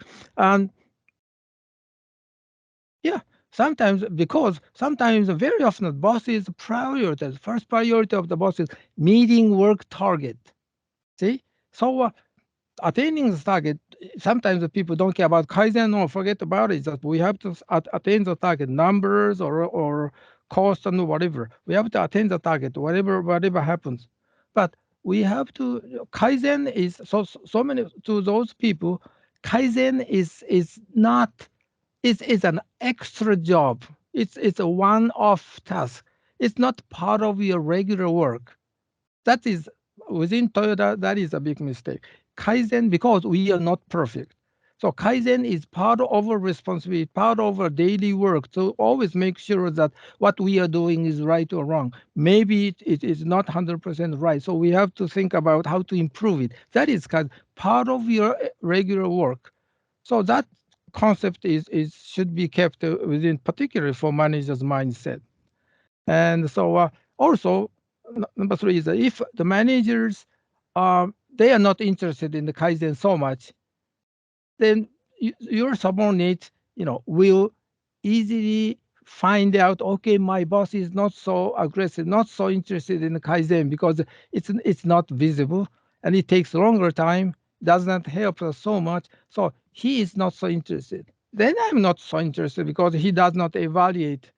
Yeah, sometimes very often the boss's priorities, first priority of the boss is meeting work target. See? So attaining the target, sometimes the people don't care about Kaizen or forget about it. That we have to attain the target numbers or cost and whatever. We have to attain the target, whatever happens. But we have to, Kaizen is so many, to those people, Kaizen is not, it's an extra job. It's a one-off task. It's not part of your regular work. That is, within Toyota, that is a big mistake. Kaizen, because we are not perfect. So Kaizen is part of our responsibility, part of our daily work to always make sure that what we are doing is right or wrong. Maybe it is not 100% right. So we have to think about how to improve it. That is part of your regular work. So that concept should be kept within, particularly for managers' mindset. And so also, number 3 is that if the managers, they are not interested in the Kaizen so much, then your subordinate, will easily find out, okay, my boss is not so aggressive, not so interested in the Kaizen because it's not visible and it takes longer time, does not help us so much. So he is not so interested. Then I'm not so interested because he does not evaluate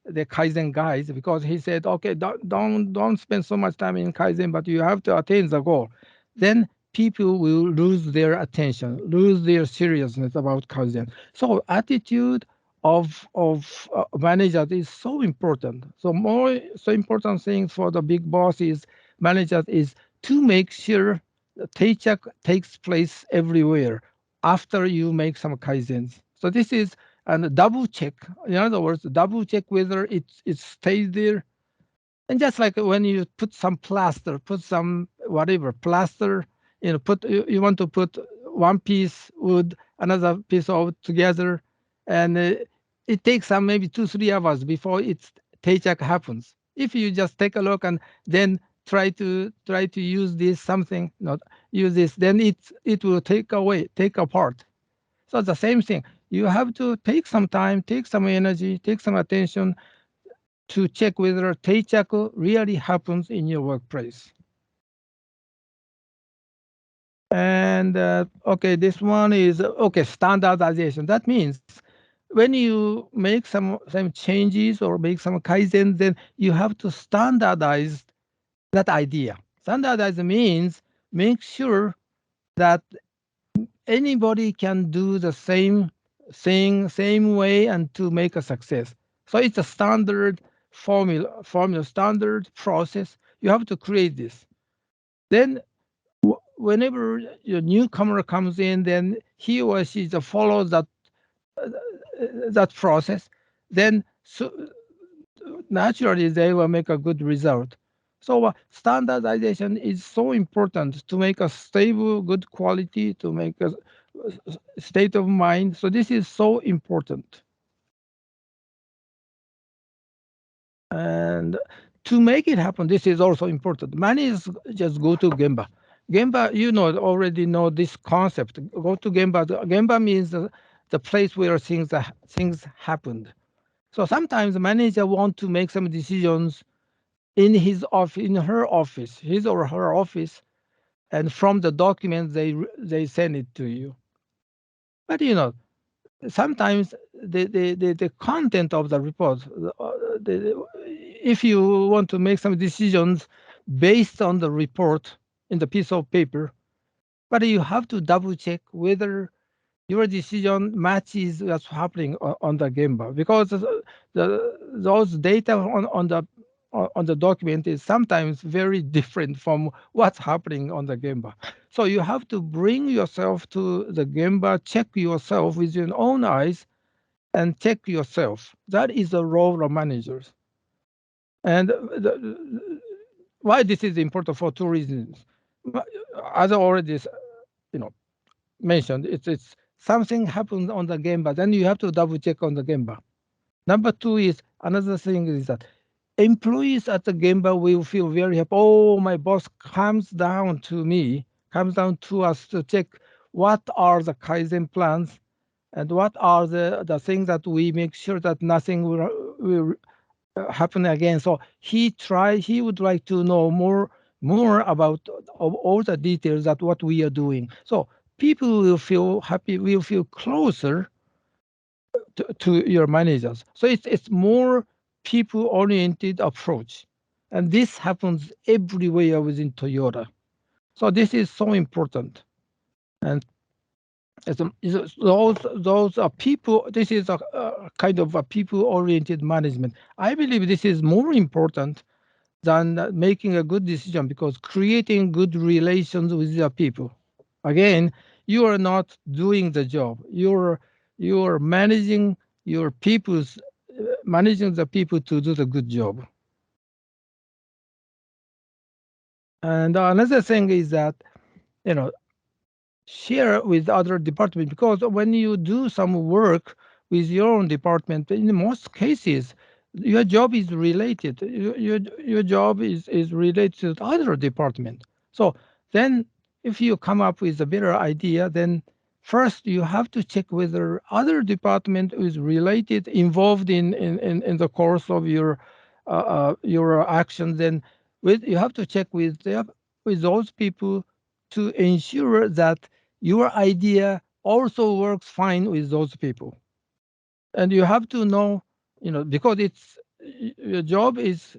the Kaizen guys because he said, okay, don't spend so much time in Kaizen, but you have to attain the goal. Then people will lose their attention, lose their seriousness about Kaizen. So attitude of managers is so important. So important thing for the big bosses, managers is to make sure the paycheck takes place everywhere after you make some Kaizens. So this is a double check. In other words, double check whether it stays there. And just like when you put some plaster, put some whatever plaster, you want to put one piece wood, another piece of together, and it takes some maybe 2-3 hours before its paycheck happens. If you just take a look and then try to use this something, not use this, then it will take apart. So the same thing. You have to take some time, take some energy, take some attention to check whether paycheck really happens in your workplace. And okay, this one is standardization. That means when you make some changes or make some Kaizen, then you have to standardize that idea. Standardize means make sure that anybody can do the same thing, same way, and to make a success. So it's a standard formula, standard process. You have to create this. Then whenever your newcomer comes in, then he or she just follows that process. Then naturally they will make a good result. So standardization is so important to make a stable, good quality, to make a state of mind. So this is so important. And to make it happen, this is also important. Managers just go to Gemba. Gemba, already know this concept. Go to Gemba. Gemba means the place where things happened. So sometimes the manager want to make some decisions in his or her office, and from the document they send it to you. But sometimes the content of the report, if you want to make some decisions based on the report in the piece of paper, but you have to double check whether your decision matches what's happening on the Gemba, because those data on the document is sometimes very different from what's happening on the Gemba. So you have to bring yourself to the Gemba, check yourself with your own eyes, and check yourself. That is the role of managers. And why this is important for 2 reasons. As I already mentioned, it's something happens on the Gemba, then you have to double check on the Gemba. Number 2 is, another thing is that employees at the Gemba will feel very happy. Oh, my boss comes down to us to check what are the Kaizen plans and what are the things that we make sure that nothing will happen again. So he would like to know more about all the details that what we are doing. So people will feel happy, will feel closer to your managers. So it's more people-oriented approach. And this happens everywhere within Toyota. So this is so important. And those are people, this is a kind of a people-oriented management. I believe this is more important than making a good decision, because creating good relations with your people. Again, you are not doing the job. You're managing your people's, managing the people to do the good job. And another thing is that, share with other departments, because when you do some work with your own department, in most cases, your job is related. Your job is related to other department. So then if you come up with a better idea, then first you have to check whether other department is related, involved in the course of your actions. Then you have to check with those people to ensure that your idea also works fine with those people. And you have to know, because your job is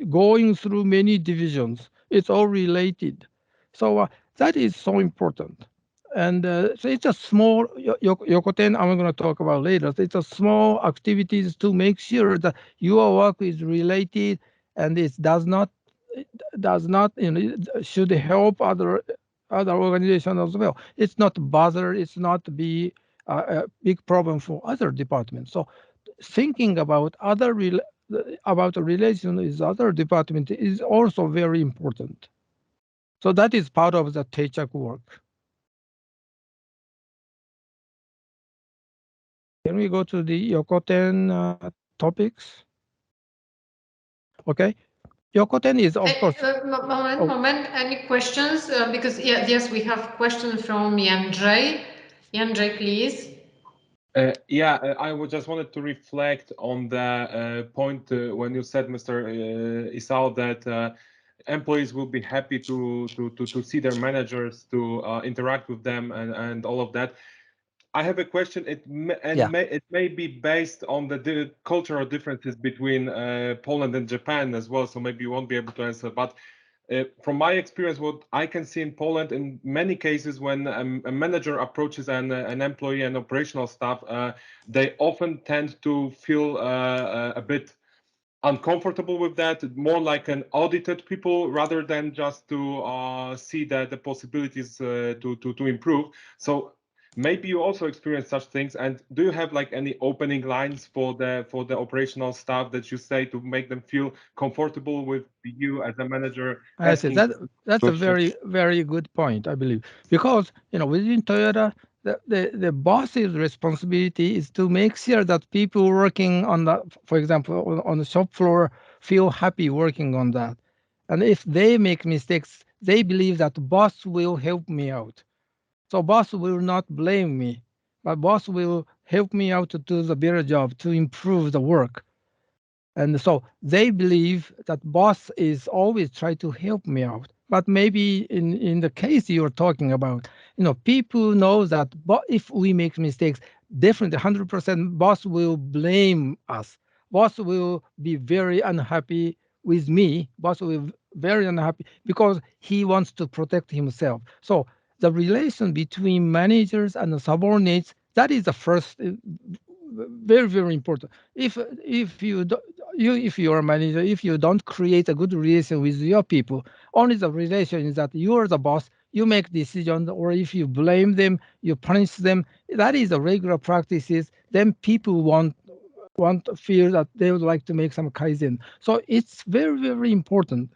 going through many divisions. It's all related. So that is so important. And so it's a small, Yokoten, I'm going to talk about later. So it's a small activities to make sure that your work is related and it does not, should help other organizations as well. It's not bother, it's not be a big problem for other departments. So thinking about about a relation with other department is also very important. So that is part of the Teichak work. Can we go to the Yokoten topics? Okay. Yokoten is, of course. Moment. Any questions? Because yes, we have questions from Jandrzej. Jandrzej, please. I just wanted to reflect on the point when you said, Mr. Isao, that employees will be happy to see their managers, to interact with them, and all of that. I have a question. It may be based on the cultural differences between Poland and Japan as well, so maybe you won't be able to answer. But from my experience, what I can see in Poland, in many cases, when a manager approaches an employee and operational staff, they often tend to feel a bit uncomfortable with that, more like an audited people rather than just to see the possibilities to improve. So maybe you also experience such things, and do you have like any opening lines for the operational staff that you say to make them feel comfortable with you as a manager? I see that's a very, very good point, I believe, because within Toyota, the boss's responsibility is to make sure that people working on for example, on the shop floor feel happy working on that. And if they make mistakes, they believe that boss will help me out. So boss will not blame me, but boss will help me out to do the better job, to improve the work. And so they believe that boss is always trying to help me out. But maybe in the case you're talking about, people know that if we make mistakes, definitely 100% boss will blame us. Boss will be very unhappy with me. Boss will be very unhappy because he wants to protect himself. So the relation between managers and the subordinates, that is the first, very, very important. If you're a manager, if you don't create a good relation with your people, only the relation is that you're the boss, you make decisions, or if you blame them, you punish them, that is the regular practices, then people want to feel that they would like to make some kaizen. So it's very, very important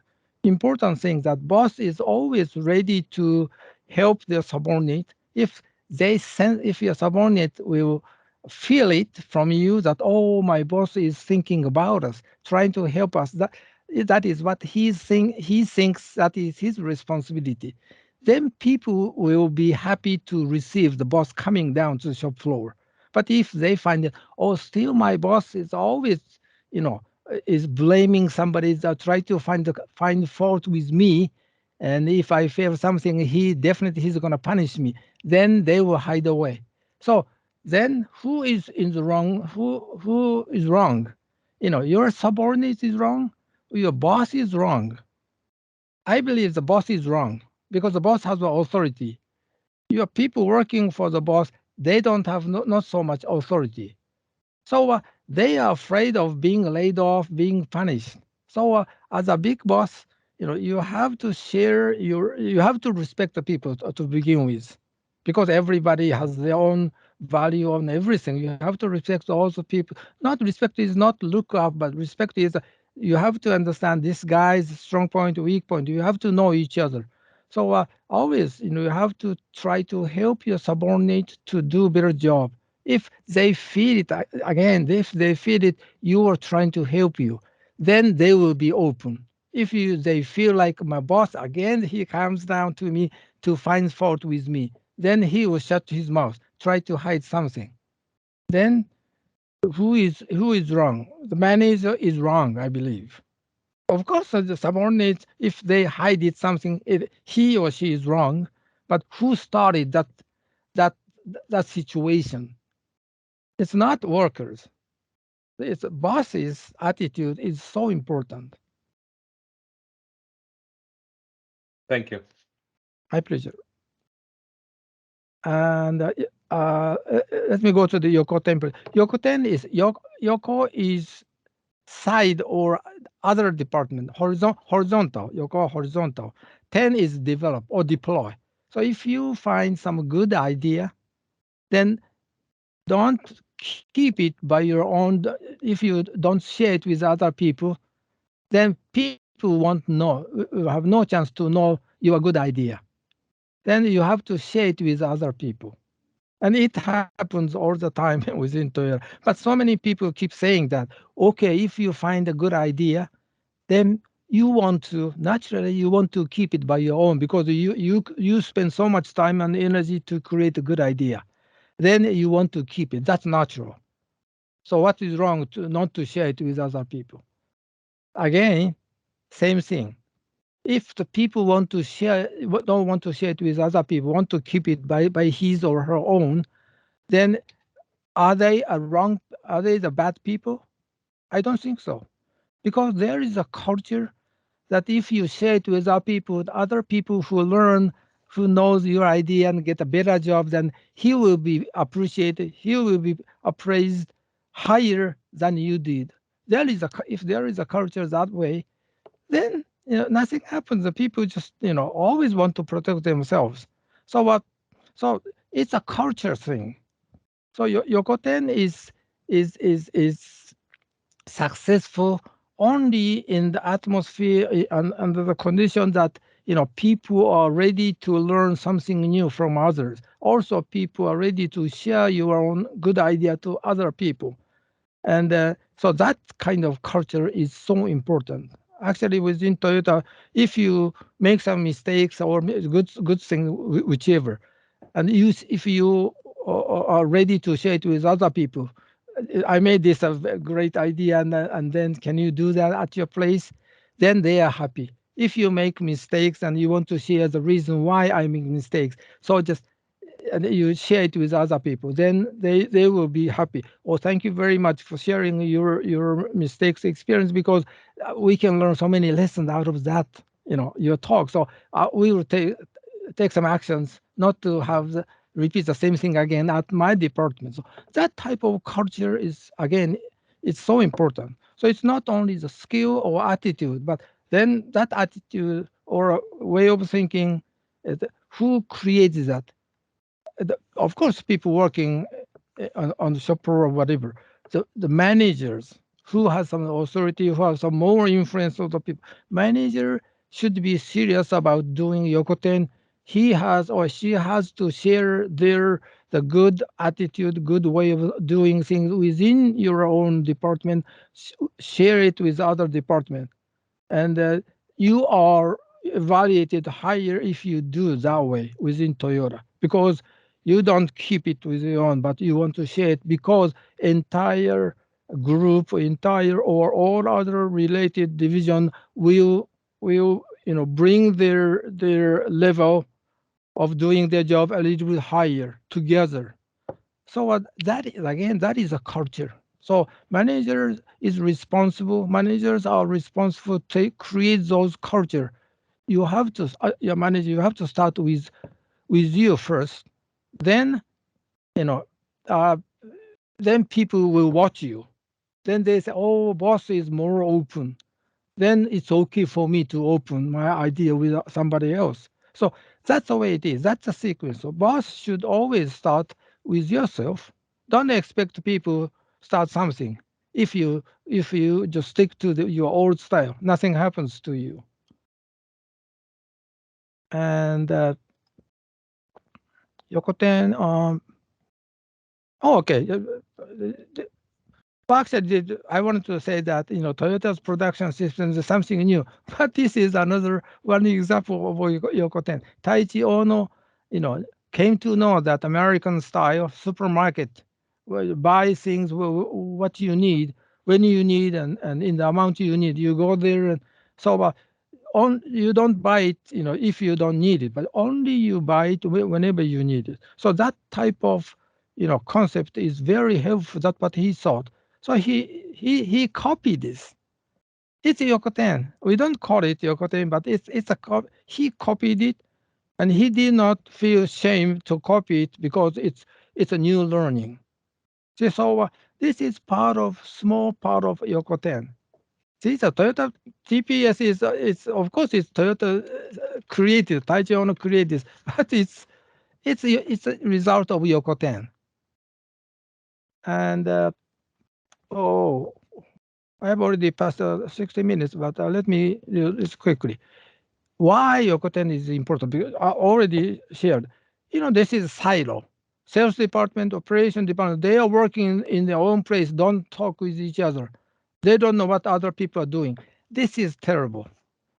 thing that boss is always ready to help their subordinate. If your subordinate will feel it from you that, oh, my boss is thinking about us, trying to help us, that is what he thinks that is his responsibility, then people will be happy to receive the boss coming down to the shop floor. But if they find that, oh, still my boss is always, is blaming somebody, that try to find fault with me, and if I fail something, he's going to punish me, then they will hide away. So then who is in the wrong? Who is wrong? your subordinate is wrong, your boss is wrong. I believe the boss is wrong because the boss has the authority. Your people working for the boss, they don't have not so much authority. So they are afraid of being laid off, being punished. So as a big boss, you have to share you have to respect the people to begin with, because everybody has their own value on everything. You have to respect all the people. Not respect is not look up, but respect is you have to understand this guy's strong point, weak point. You have to know each other. So always, you have to try to help your subordinate to do a better job. If they feel it, again, if they feel it, you are trying to help you, then they will be open. If they feel like my boss, again, he comes down to me to find fault with me, then he will shut his mouth, try to hide something. Then who is wrong? The manager is wrong, I believe. Of course, the subordinates, if they hide it something, he or she is wrong. But who started that situation? It's not workers. It's boss's attitude is so important. Thank you. My pleasure. And let me go to the Yoko template. Yoko is side or other department, horizontal, Yoko horizontal. 10 is develop or deploy. So if you find some good idea, then don't keep it by your own. If you don't share it with other people, then people won't know, have no chance to know your good idea. Then you have to share it with other people. And it happens all the time within Toyota. But so many people keep saying that, okay, if you find a good idea, then naturally you want to keep it by your own, because you spend so much time and energy to create a good idea. Then you want to keep it. That's natural. So what is wrong not to share it with other people? Again, same thing. If the people don't want to share it with other people, want to keep it by his or her own, then are they wrong? Are they the bad people? I don't think so, because there is a culture that if you share it with other people who learn, who knows your idea and get a better job, then he will be appreciated. He will be appraised higher than you did. If there is a culture that way, then nothing happens. The people just always want to protect themselves. So it's a culture thing. So Yokoten is successful only in the atmosphere and under the condition that people are ready to learn something new from others. Also, people are ready to share your own good idea to other people, and so that kind of culture is so important. Actually, within Toyota, if you make some mistakes or good thing, whichever, and if you are ready to share it with other people, I made this a great idea, and then can you do that at your place? Then they are happy. If you make mistakes and you want to share the reason why I make mistakes, so just and you share it with other people, then they will be happy. Oh, thank you very much for sharing your mistakes experience, because we can learn so many lessons out of that, your talk. So we will take some actions not to have repeat the same thing again at my department. So that type of culture is, again, it's so important. So it's not only the skill or attitude, but then that attitude or way of thinking, who creates that? Of course, people working on the shop floor or whatever, the managers who has some authority, who have some more influence of the people. Manager should be serious about doing Yokoten. He has or she has to share the good attitude, good way of doing things within your own department. Share it with other department, and you are evaluated higher if you do that way within Toyota, because you don't keep it with your own, but you want to share it, because entire group, entire or all other related division will bring their level of doing their job a little bit higher together. So that is a culture. So managers are responsible to create those culture. You have to, your manager, you have to start with you first. Then, then people will watch you. Then they say, oh, boss is more open. Then it's okay for me to open my idea with somebody else. So that's the way it is. That's the sequence. So boss should always start with yourself. Don't expect people start something. If you just stick to your old style, nothing happens to you. And Yokoten, okay. Well, actually, I wanted to say that Toyota's production system is something new, but this is another one example of Yokoten. Taiichi Ono, came to know that American style supermarket, where you buy things what you need, when you need, and in the amount you need. You go there, and so you don't buy it, if you don't need it, but only you buy it whenever you need it. So that type of concept is very helpful. That's what he thought. So he copied this. It's Yokoten. We don't call it Yokoten, but it's a he copied it, and he did not feel shame to copy it because it's a new learning. So this is small part of Yokoten. See, the Toyota TPS is of course it's Toyota created, Taiichi Ono created this, but it's a result of Yokoten. And I've already passed 60 minutes, but let me do this quickly. Why Yokoten is important? Because I already shared. This is silo. Sales department, operation department, they are working in their own place, don't talk with each other. They don't know what other people are doing. This is terrible.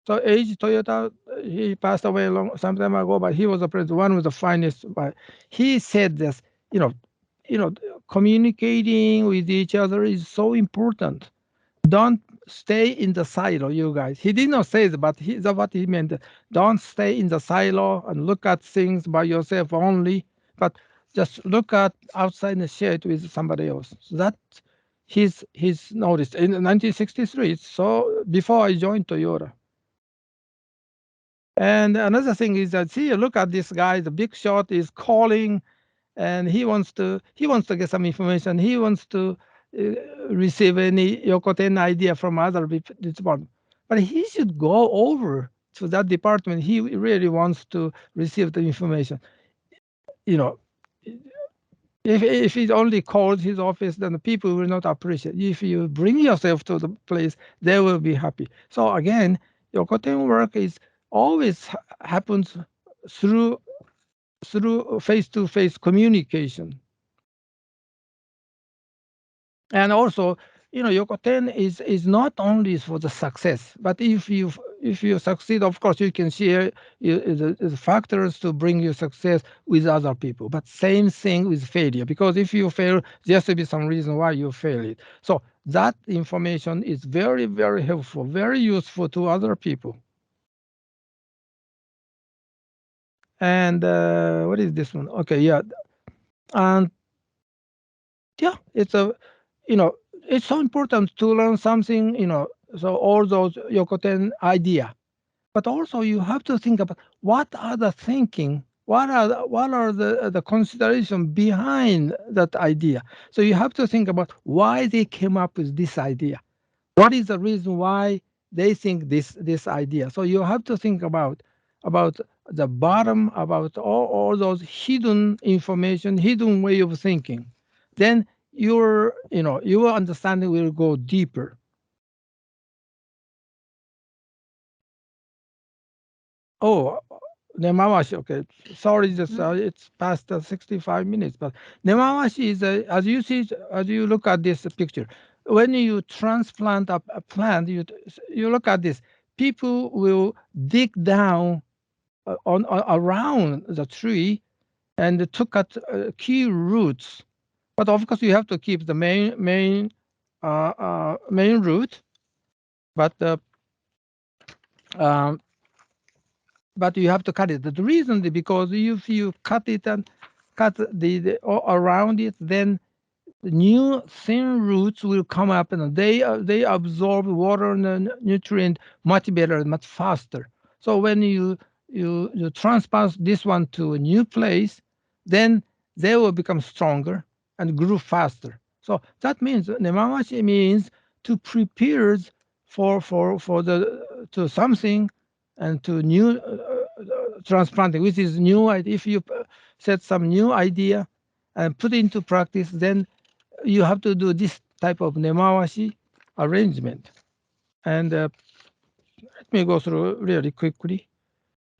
So Eiji Toyota, he passed away some time ago, but he was one of the finest. But he said this, communicating with each other is so important. Don't stay in the silo, you guys. He did not say that, but that's what he meant. Don't stay in the silo and look at things by yourself only, but just look at outside and share it with somebody else. So that his noticed in 1963. So before I joined Toyota. And another thing is that, see, look at this guy, the big shot is calling, and he wants to get some information. He wants to receive any Yokoten idea from other department. But he should go over to that department. He really wants to receive the information. If he only calls his office, then the people will not appreciate. If you bring yourself to the place, they will be happy. So again, Yokoten work is always happens through face-to-face communication. And also, Yokoten is not only for the success, but if you succeed, of course, you can share the factors to bring you success with other people. But same thing with failure, because if you fail, there has to be some reason why you failed. So that information is very, very helpful, very useful to other people. And what is this one? Okay, yeah. And yeah, it's it's so important to learn something, so all those Yokoten idea. But also you have to think about what are the thinking, what are the consideration behind that idea. So you have to think about why they came up with this idea. What is the reason why they think this idea? So you have to think about the bottom, about all those hidden information, hidden way of thinking. Then your understanding will go deeper. Oh, Nemawashi. Okay, sorry, just it's past 65 minutes. But Nemawashi is as you see, as you look at this picture, when you transplant a plant, you look at this. People will dig down around the tree and to cut key roots. But of course, you have to keep the main root. But you have to cut it. The reason is because if you cut it and cut the around it, then new thin roots will come up, and they absorb water and nutrient much better, much faster. So when you transpose this one to a new place, then they will become stronger and grow faster. So that means nemawashi means to prepare for to something and to new transplanting, which is new. If you set some new idea and put it into practice, then you have to do this type of nemawashi arrangement. And let me go through really quickly.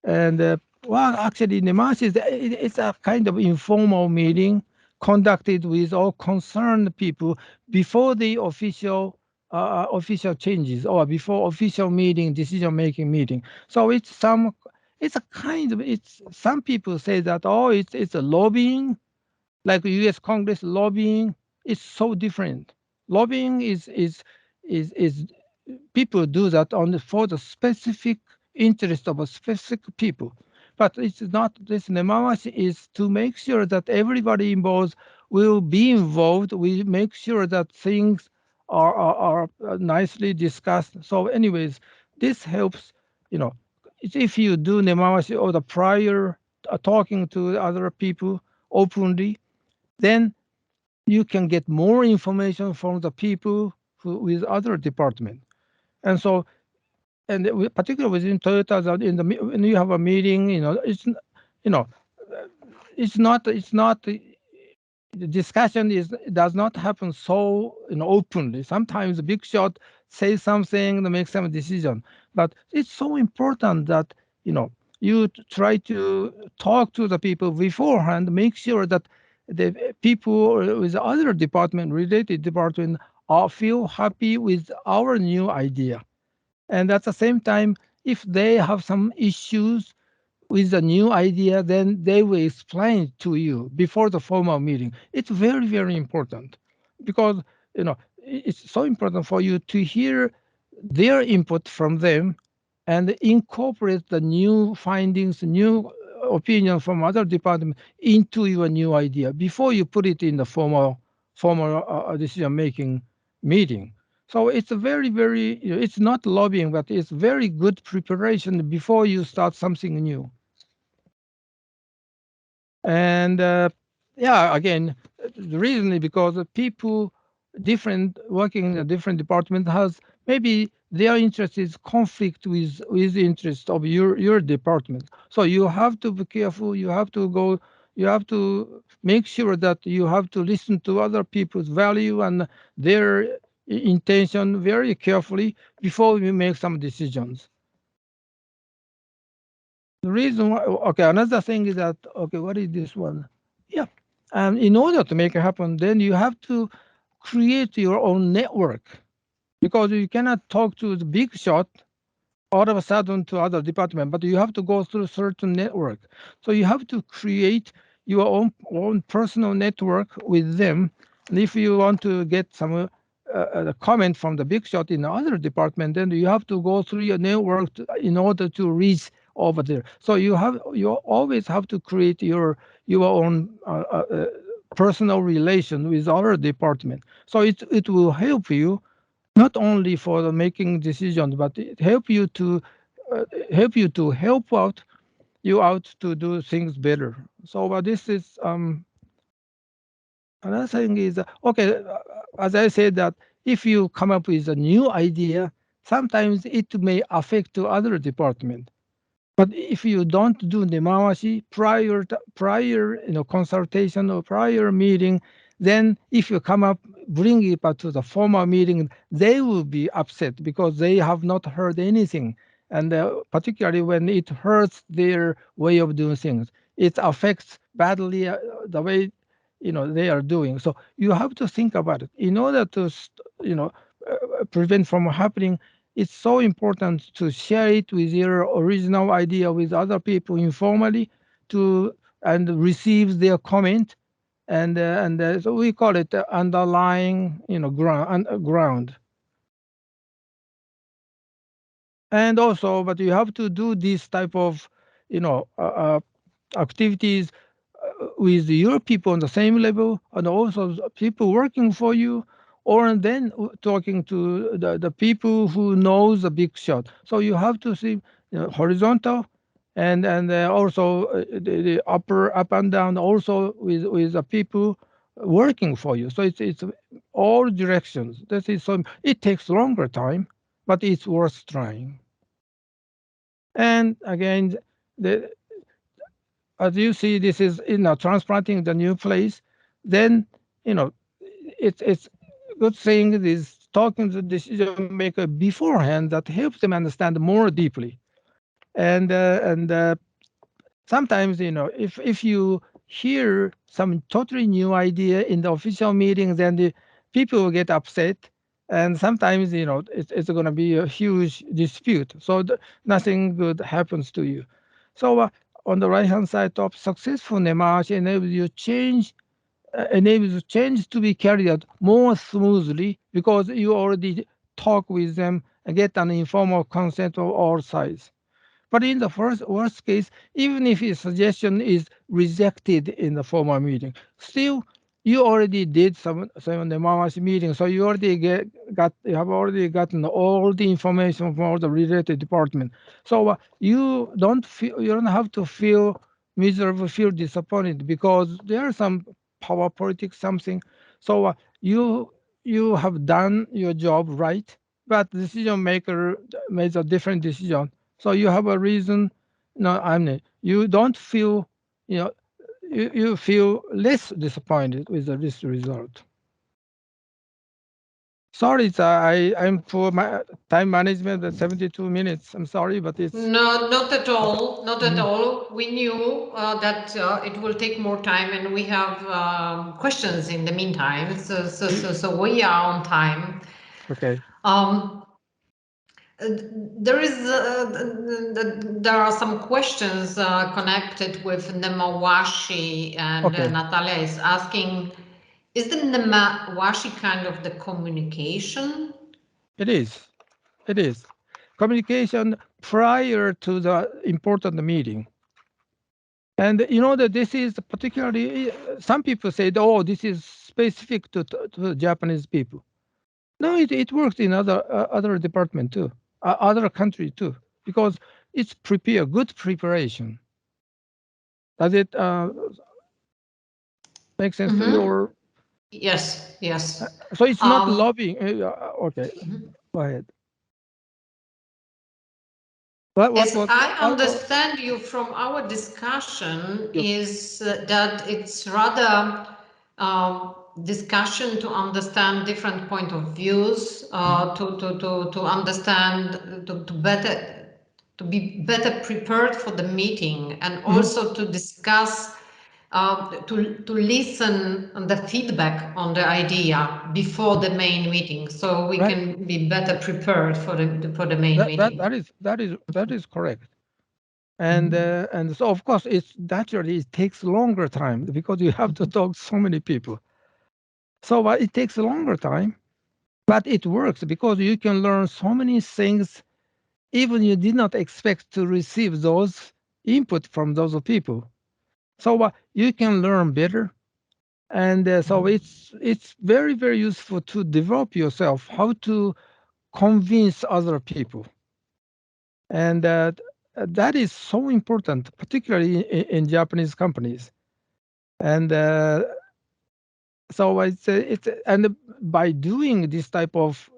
And well, actually, nemawashi it's a kind of informal meeting conducted with all concerned people before the official changes or before official meeting, decision-making meeting. So it's a kind of, some people say that, oh, it's a lobbying, like U.S. Congress lobbying. It's so different. Lobbying is people do that for the specific interest of a specific people. But it's not, this nemawashi is to make sure that everybody involved will be involved. We make sure that things are nicely discussed. So anyways, this helps, if you do nemawashi or the prior talking to other people openly, then you can get more information from the people with other departments. And so, and particularly within Toyota, that when you have a meeting, it's not the discussion does not happen so openly. Sometimes the big shot says something to make some decision, but it's so important that you try to talk to the people beforehand, make sure that the people with other related department feel happy with our new idea. And at the same time, if they have some issues with a new idea, then they will explain it to you before the formal meeting. It's very, very important because it's so important for you to hear their input from them and incorporate the new findings, new opinion from other departments into your new idea before you put it in the formal decision-making meeting. So it's a very, very, it's not lobbying, but it's very good preparation before you start something new. And yeah, again, the reason is because the people working in a different department has maybe their interest is conflict with the interest of your department. So you have to be careful. You have to make sure that you have to listen to other people's value and their intention very carefully before you make some decisions. The reason why, okay, another thing is that, okay, what is this one? Yeah, and in order to make it happen, then you have to create your own network because you cannot talk to the big shot all of a sudden to other department, but you have to go through certain network. So you have to create your own personal network with them. And if you want to get some comment from the big shot in the other department, then you have to go through your network in order to reach over there. So you always have to create your own personal relation with our department. So it will help you not only for the making decisions, but it help you to help out to do things better. So this is another thing is okay. As I said, that if you come up with a new idea, sometimes it may affect to other department. But if you don't do nemawashi prior consultation or prior meeting, then if you bring it back to the formal meeting, they will be upset because they have not heard anything. And particularly when it hurts their way of doing things, it affects badly the way they are doing. So you have to think about it in order to prevent from happening. It's so important to share it with your original idea with other people informally and receive their comment. And so we call it underlying ground. And also, but you have to do this type of activities with your people on the same level, and also people working for you, or then talking to the people who knows the big shot. So you have to see horizontal, and also the up and down, also with the people working for you. So it's all directions. That is so. It takes longer time, but it's worth trying. And again, as you see, this is transplanting the new place. Then it's good thing is talking to the decision maker beforehand that helps them understand more deeply. And sometimes if you hear some totally new idea in the official meeting, then the people will get upset, and sometimes it's going to be a huge dispute. So nothing good happens to you. So on the right hand side, top successful demarche enables change to be carried out more smoothly because you already talk with them and get an informal consent of all sides. But in the worst case, even if a suggestion is rejected in the formal meeting, still you already did some demarche meeting, so you already you have already gotten all the information from all the related department. So you don't have to feel miserable, feel disappointed because there are some power politics, something. So you have done your job right, but the decision maker made a different decision. So you have a reason. You don't feel you feel less disappointed with this result. Sorry, I'm for my time management at 72 minutes. I'm sorry, but it's... No, not at all. Not at all. We knew that it will take more time, and we have questions in the meantime. So we are on time. Okay. There are some questions connected with Nemawashi, and Natalia is asking, is the Nemawashi kind of the communication? It is. It is. Communication prior to the important meeting. And that this is particularly, some people say, oh, this is specific to Japanese people. No, it works in other department too, other country too, because it's good preparation. Does it make sense to you? Or? Yes. So it's not lobbying. Okay, go ahead. As I understand you from our discussion, is that it's rather discussion to understand different point of views, to understand, to be better prepared for the meeting, and also to discuss, to listen on the feedback on the idea before the main meeting, so we can be better prepared for the main meeting. That is correct. And so of course it takes longer time because you have to talk to so many people. So it takes a longer time, but it works because you can learn so many things even you did not expect to receive those input from those people. So you can learn better. And so it's very, very useful to develop yourself, how to convince other people. And that is so important, particularly in Japanese companies. And so and by doing this type of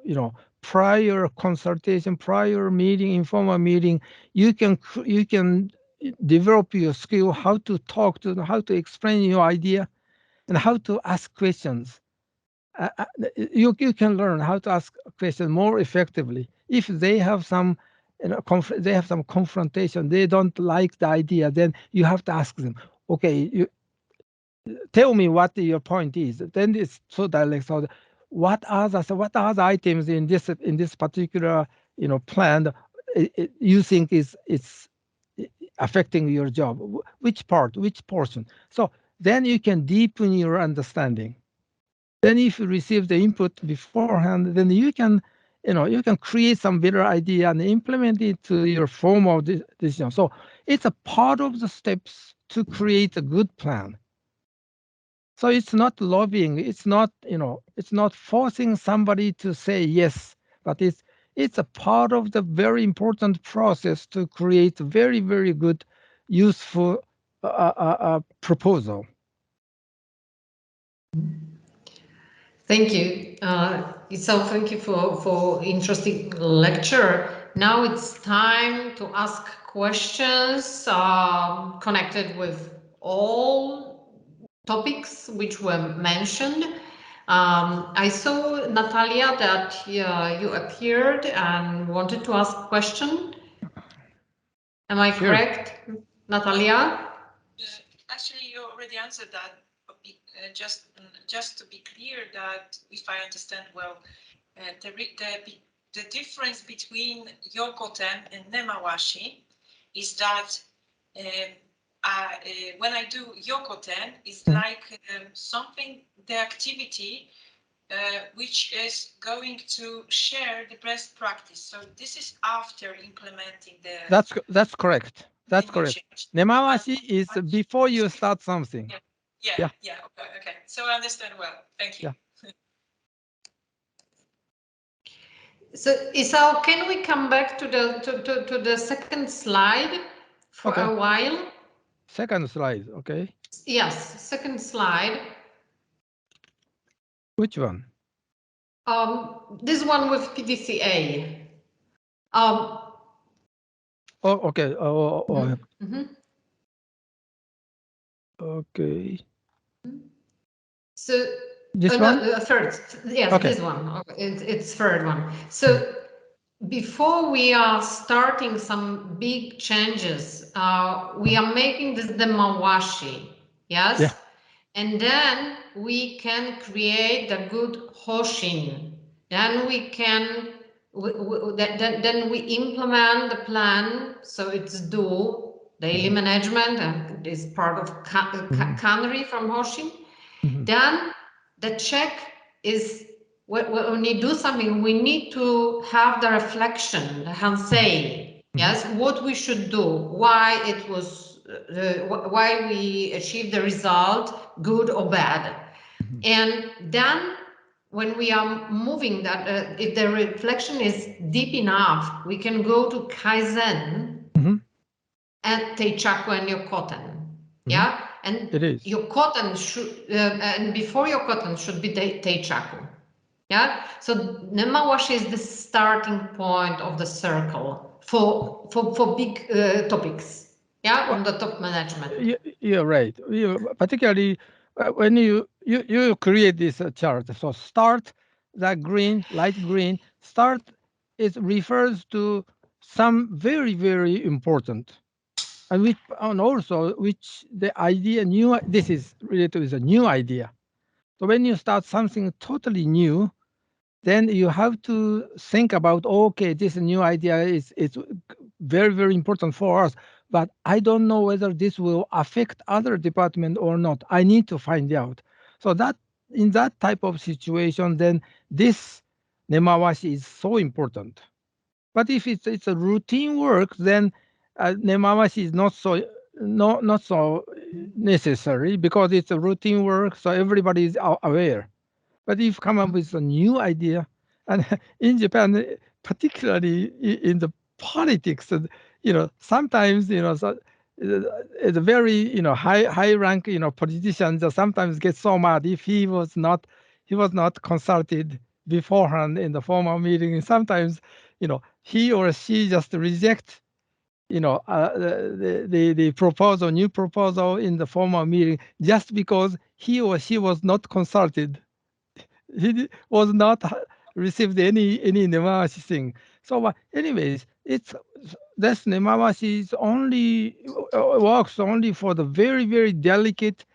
prior consultation, prior meeting, informal meeting, you can develop your skill how to talk to them, how to explain your idea, and how to ask questions. You can learn how to ask questions more effectively if they have some confrontation. They don't like the idea. Then you have to ask them. Okay, tell me what your point is. Then it's so direct. So what are the items in this particular plan you think it's affecting your job? Which portion? So then you can deepen your understanding. Then if you receive the input beforehand, then you can create some better idea and implement it to your formal decision. So it's a part of the steps to create a good plan. So it's not lobbying. It's not, it's not forcing somebody to say yes, but it's a part of the very important process to create very, very good, useful proposal. Thank you. Isao, thank you for interesting lecture. Now it's time to ask questions connected with all topics which were mentioned. I saw, Natalia, that you appeared and wanted to ask a question. Am I correct, Natalia? Actually, you already answered that. Just to be clear, that if I understand well, the difference between yokoten and nemawashi is that when I do yokoten, it's like something, the activity which is going to share the best practice. So this is after implementing the. That's correct. That's correct. Nemawashi is before you start something. Yeah. Okay. So I understand well. Thank you. Yeah. So, Isao, can we come back to the second slide for a while? Second slide, okay. Yes, second slide. Which one? This one with PDCA. Okay. Okay. So this one? Third, yes, okay. This one. It's third one. So before we are starting some big changes, we are making this demawashi, yes? Yeah. And then we can create the good hoshin. Then we can, then we implement the plan, so it's do daily management and is part of cannery from hoshin. Then the check is when you do something, we need to have the reflection, the hansei, yes, what we should do, why it was, why we achieved the result, good or bad. And then when we are moving that, if the reflection is deep enough, we can go to Kaizen and Teichaku and Yokoten. Yeah, and it is. Your cotton should, and before your cotton should be Teichaku. Yeah, so nemawashi is the starting point of the circle for big topics. Yeah, on the top management. You're right. Particularly when you create this chart. So start, that green, light green. Start, it refers to some very, very important. And also which the idea new, this is related with a new idea. So when you start something totally new, then you have to think about, okay, this new idea is very, very important for us, but I don't know whether this will affect other department or not. I need to find out. So that in that type of situation, then this nemawashi is so important. But if it's a routine work, then nemawashi is not so necessary because it's a routine work, so everybody is aware. But if you come up with a new idea, and in Japan, particularly in the politics, sometimes so, the very high rank politicians sometimes get so mad if he was not consulted beforehand in the formal meeting. And sometimes he or she just reject the proposal, new proposal in the formal meeting just because he or she was not consulted. He was not received any nemawashi thing. So anyways, this nemawashi is only works only for the very, very delicate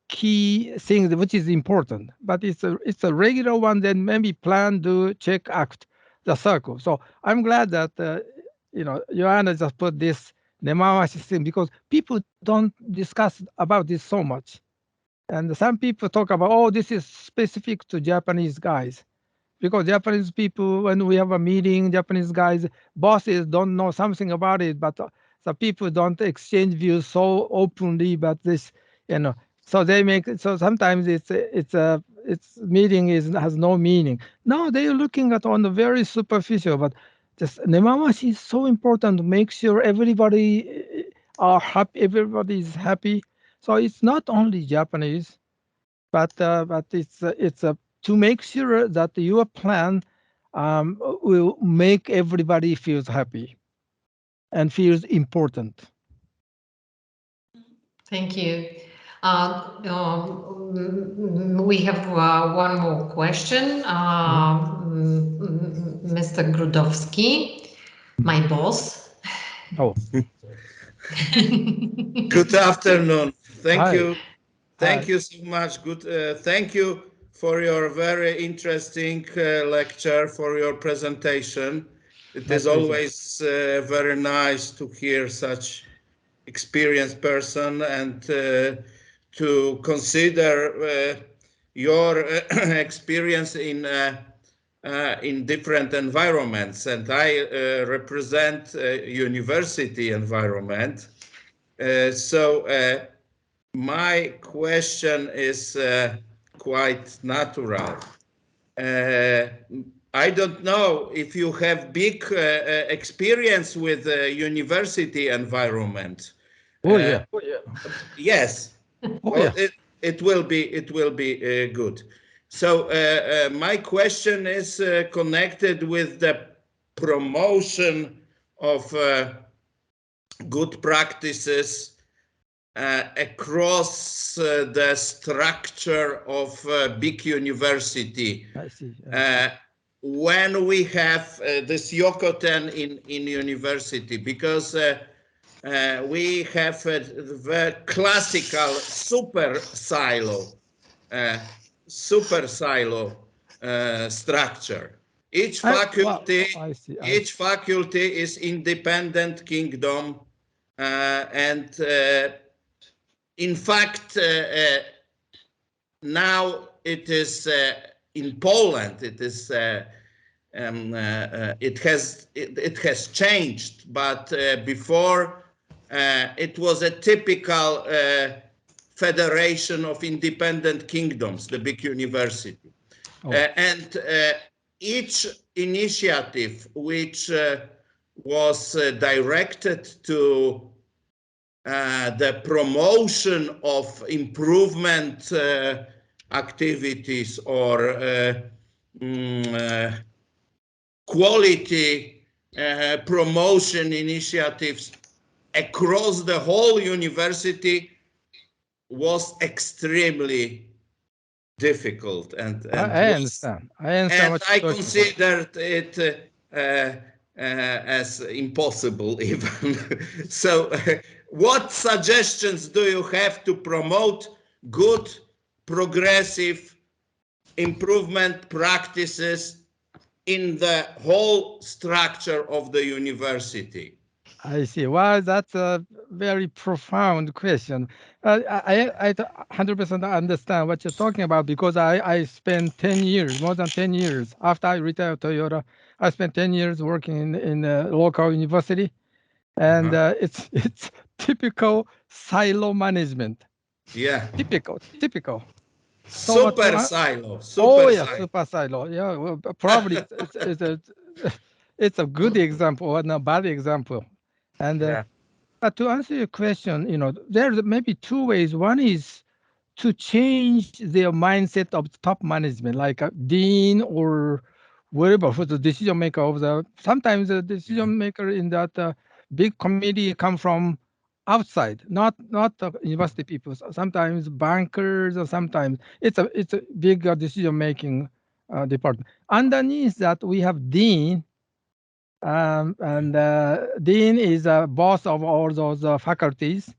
key things which is important. But it's a regular one. Then maybe plan, do, check, act, the circle. So I'm glad that Joanna just put this nemawashi thing because people don't discuss about this so much. And some people talk about, oh, this is specific to Japanese guys. Because Japanese people, when we have a meeting, Japanese guys, bosses don't know something about it, but the people don't exchange views so openly. But this, So they make so sometimes it's meeting has no meaning. No, they're looking at on the very superficial, but just nemamashi is so important to make sure everybody are happy, everybody is happy. So it's not only Japanese, but it's to make sure that your plan will make everybody feels happy and feels important. Thank you. We have one more question. Mr. Grudowski, my boss. Oh, Good afternoon. Thank Hi. you. Thank Hi. you so much. Good. Thank you for your very interesting lecture, for your presentation. It My is pleasure. always very nice to hear such experienced person and to consider your experience in different environments. And I represent university environment. So my question is quite natural. I don't know if you have big experience with the university environment. Oh yeah. Yes. Oh yeah. It will be good. So my question is connected with the promotion of good practices across the structure of big university. I see. When we have this Yokoten in university, because we have the classical super silo structure. Each faculty, I see. each faculty is independent kingdom, and in fact, now it is in Poland. It is it has changed, but before it was a typical federation of independent kingdoms, the big university, and each initiative which was directed to the promotion of improvement activities or quality promotion initiatives across the whole university was extremely difficult. And I understand. And I considered it as impossible even. So what suggestions do you have to promote good, progressive improvement practices in the whole structure of the university? I see. Well, that's a very profound question. I 100% understand what you're talking about, because I spent 10 years, more than 10 years after I retired Toyota. I spent 10 years working in a local university, and it's typical silo management. Yeah. Typical. Super silo. Super silo. Yeah, well, probably it's a good example or a bad example. And but to answer your question, there's maybe two ways. One is to change their mindset of top management, like a dean or whatever, for the decision maker of the. Sometimes the decision maker in that big committee come from outside, not the university people. Sometimes bankers, or sometimes it's a big decision making department. Underneath that, we have dean. And dean is a boss of all those faculties.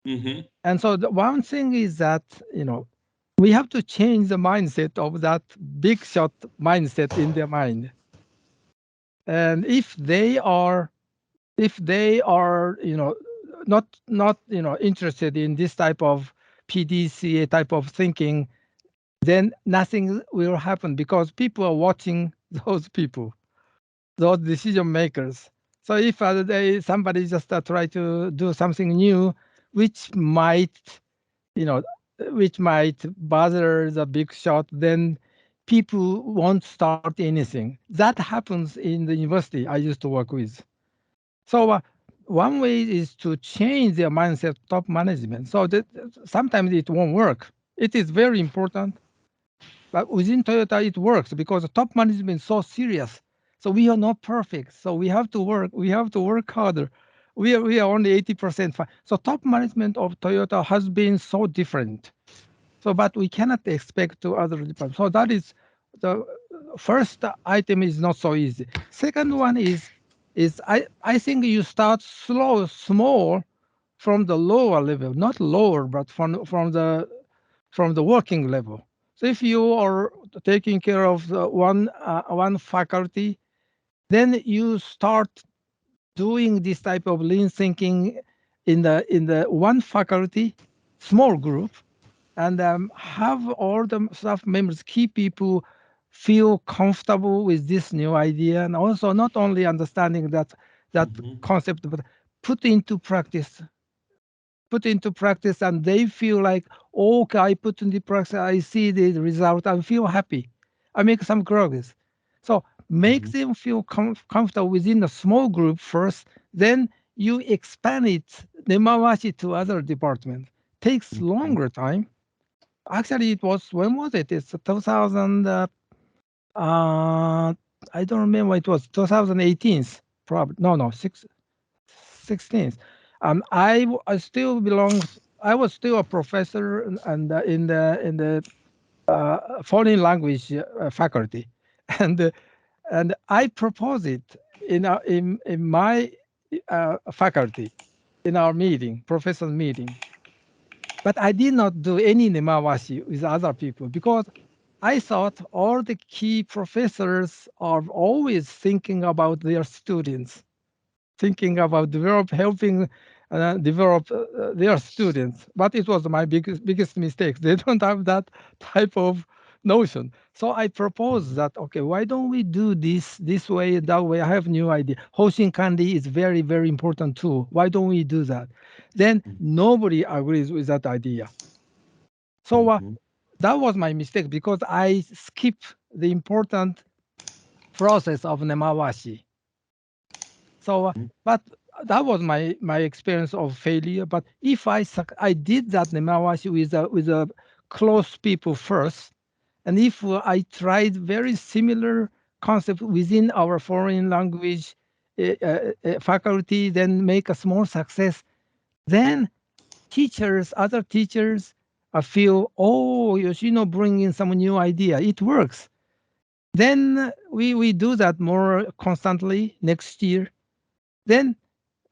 And so the one thing is that, we have to change the mindset of that big shot mindset in their mind. And if they are, not interested in this type of PDCA type of thinking, then nothing will happen, because people are watching those people, those decision makers. So if somebody just try to do something new, which might, which might bother the big shot, then people won't start anything. That happens in the university I used to work with. So one way is to change their mindset, top management. So that sometimes it won't work. It is very important. But within Toyota, it works because the top management is so serious. So we are not perfect. So we have to work. We have to work harder. We are only 80% fine. So top management of Toyota has been so different. So, but we cannot expect to other departments. So that is the first item is not so easy. Second one is I think you start small from the lower level, not lower, but from the working level. So if you are taking care of one faculty, then you start doing this type of lean thinking in the one faculty, small group, and have all the staff members, key people, feel comfortable with this new idea, and also not only understanding that concept, but put into practice, and they feel like, okay, I put into practice, I see the result, I feel happy, I make some progress. So make them feel comfortable within a small group first, then you expand it, nemawashi to other departments. Takes longer time. Actually, it was, when was it? It's 2000, I don't remember, it was 2018, probably, no, 16th. I still belonged, I was still a professor and in the foreign language faculty, and I proposed it in my faculty, in our meeting, professor meeting. But I did not do any nemawashi with other people because I thought all the key professors are always thinking about their students, thinking about helping develop their students. But it was my biggest mistake. They don't have that type of notion. So I proposed that, okay, why don't we do this way, that way? I have new idea. Hoshin Kandi is very, very important too. Why don't we do that? Then nobody agrees with that idea. So that was my mistake because I skipped the important process of nemawashi. So, but that was my experience of failure. But if I did that nemawashi with a close people first, and if I tried very similar concept within our foreign language faculty, then make a small success, then other teachers feel, oh, Yoshino bringing some new idea. It works. Then we do that more constantly next year. Then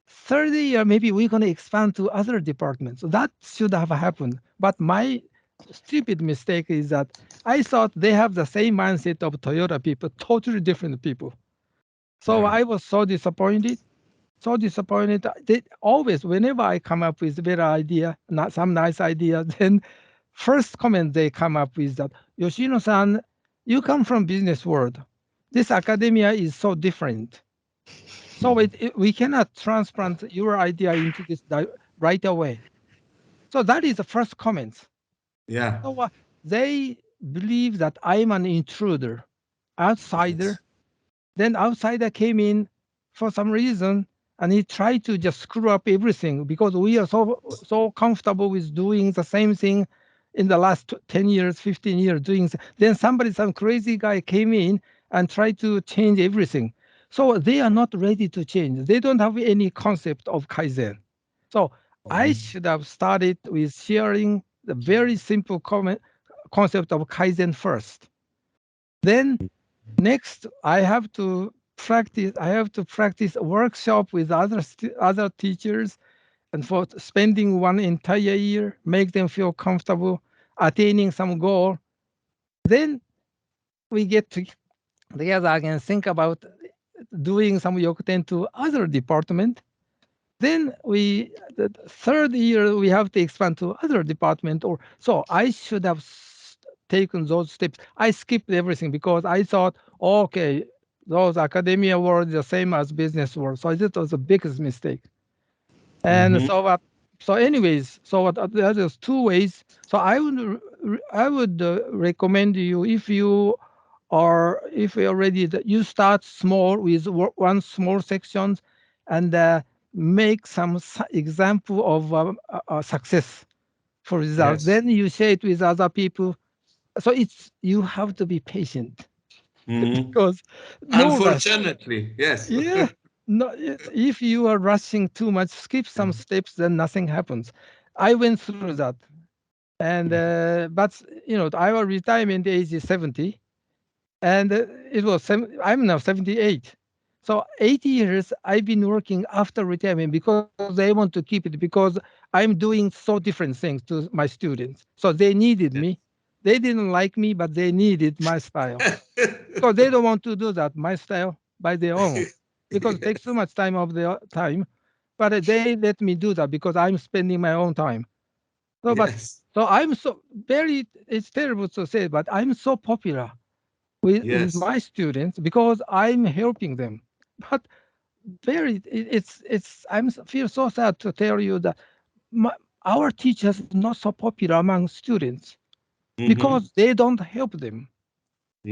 third year, maybe we're going to expand to other departments. So that should have happened. But my stupid mistake is that I thought they have the same mindset of Toyota people, totally different people. So I was so disappointed. They always, whenever I come up with a better idea, some nice idea, then first comment they come up with that, Yoshino-san, you come from business world. This academia is so different. So we cannot transplant your idea into this right away. So that is the first comment. Yeah. So they believe that I'm an intruder, outsider. Yes. Then outsider came in for some reason, and he tried to just screw up everything because we are so comfortable with doing the same thing in the last 10 years, 15 years doing. Then some crazy guy came in and tried to change everything. So they are not ready to change. They don't have any concept of Kaizen. So I should have started with sharing the very simple concept of Kaizen first. Then next, I have to practice a workshop with other teachers, and for spending one entire year, make them feel comfortable, attaining some goal. Then we get together again, think about doing some yokuten to other department. Then the third year, we have to expand to other department. So I should have taken those steps. I skipped everything because I thought, okay, those academia world the same as business world. So this was the biggest mistake. And so So anyways, so there's two ways. So I would recommend you, if you already you start small with one small section, and make some example of success for results. Yes. Then you share it with other people. So you have to be patient. Because unfortunately, yes. Yeah. No, if you are rushing too much, skip some steps, then nothing happens. I went through that, and but our retirement age is 70, and it was I'm now 78. So 80 years I've been working after retirement because they want to keep it, because I'm doing so different things to my students. So they needed me. They didn't like me, but they needed my style. Because they don't want to do that, my style, by their own. Because it takes too much time of their time. But they let me do that because I'm spending my own time. So, so I'm so it's terrible to say, but I'm so popular with my students because I'm helping them. But I feel so sad to tell you that our teachers are not so popular among students because they don't help them.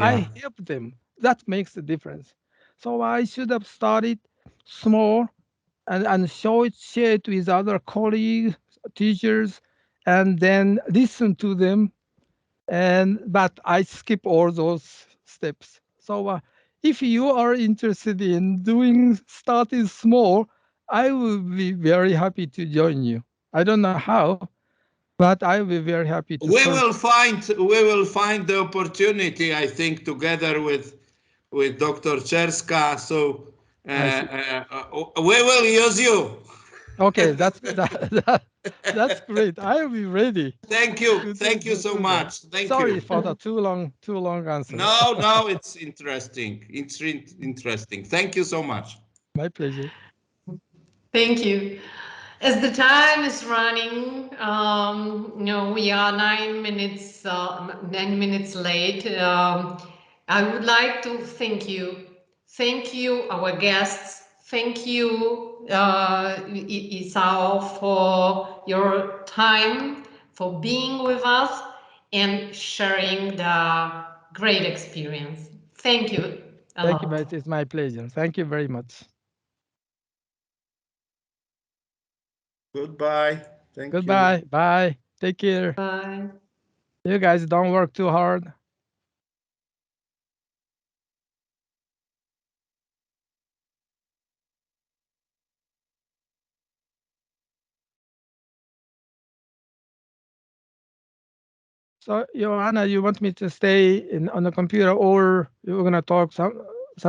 I help them. That makes a difference. So I should have started small and share it with other colleagues, teachers, and then listen to them. But I skip all those steps. So if you are interested in starting small, I will be very happy to join you. I don't know how, but I will be very happy to. We will find the opportunity, I think, together with Dr. Cherska. So we will use you. Okay, that's great. I will be ready. Thank you so much. Sorry for the too long answer. No, it's interesting. It's interesting. Thank you so much. My pleasure. Thank you. As the time is running, we are 9 minutes late. I would like to thank you. Thank you, our guests. Thank you, Isao, for your time, for being with us and sharing the great experience. Thank you. Thank you, Beth. It's my pleasure. Thank you very much. Goodbye. Thank you. Goodbye. Bye. Take care. Bye. You guys don't work too hard. So, Joanna, you want me to stay on the computer, or you're going to talk some?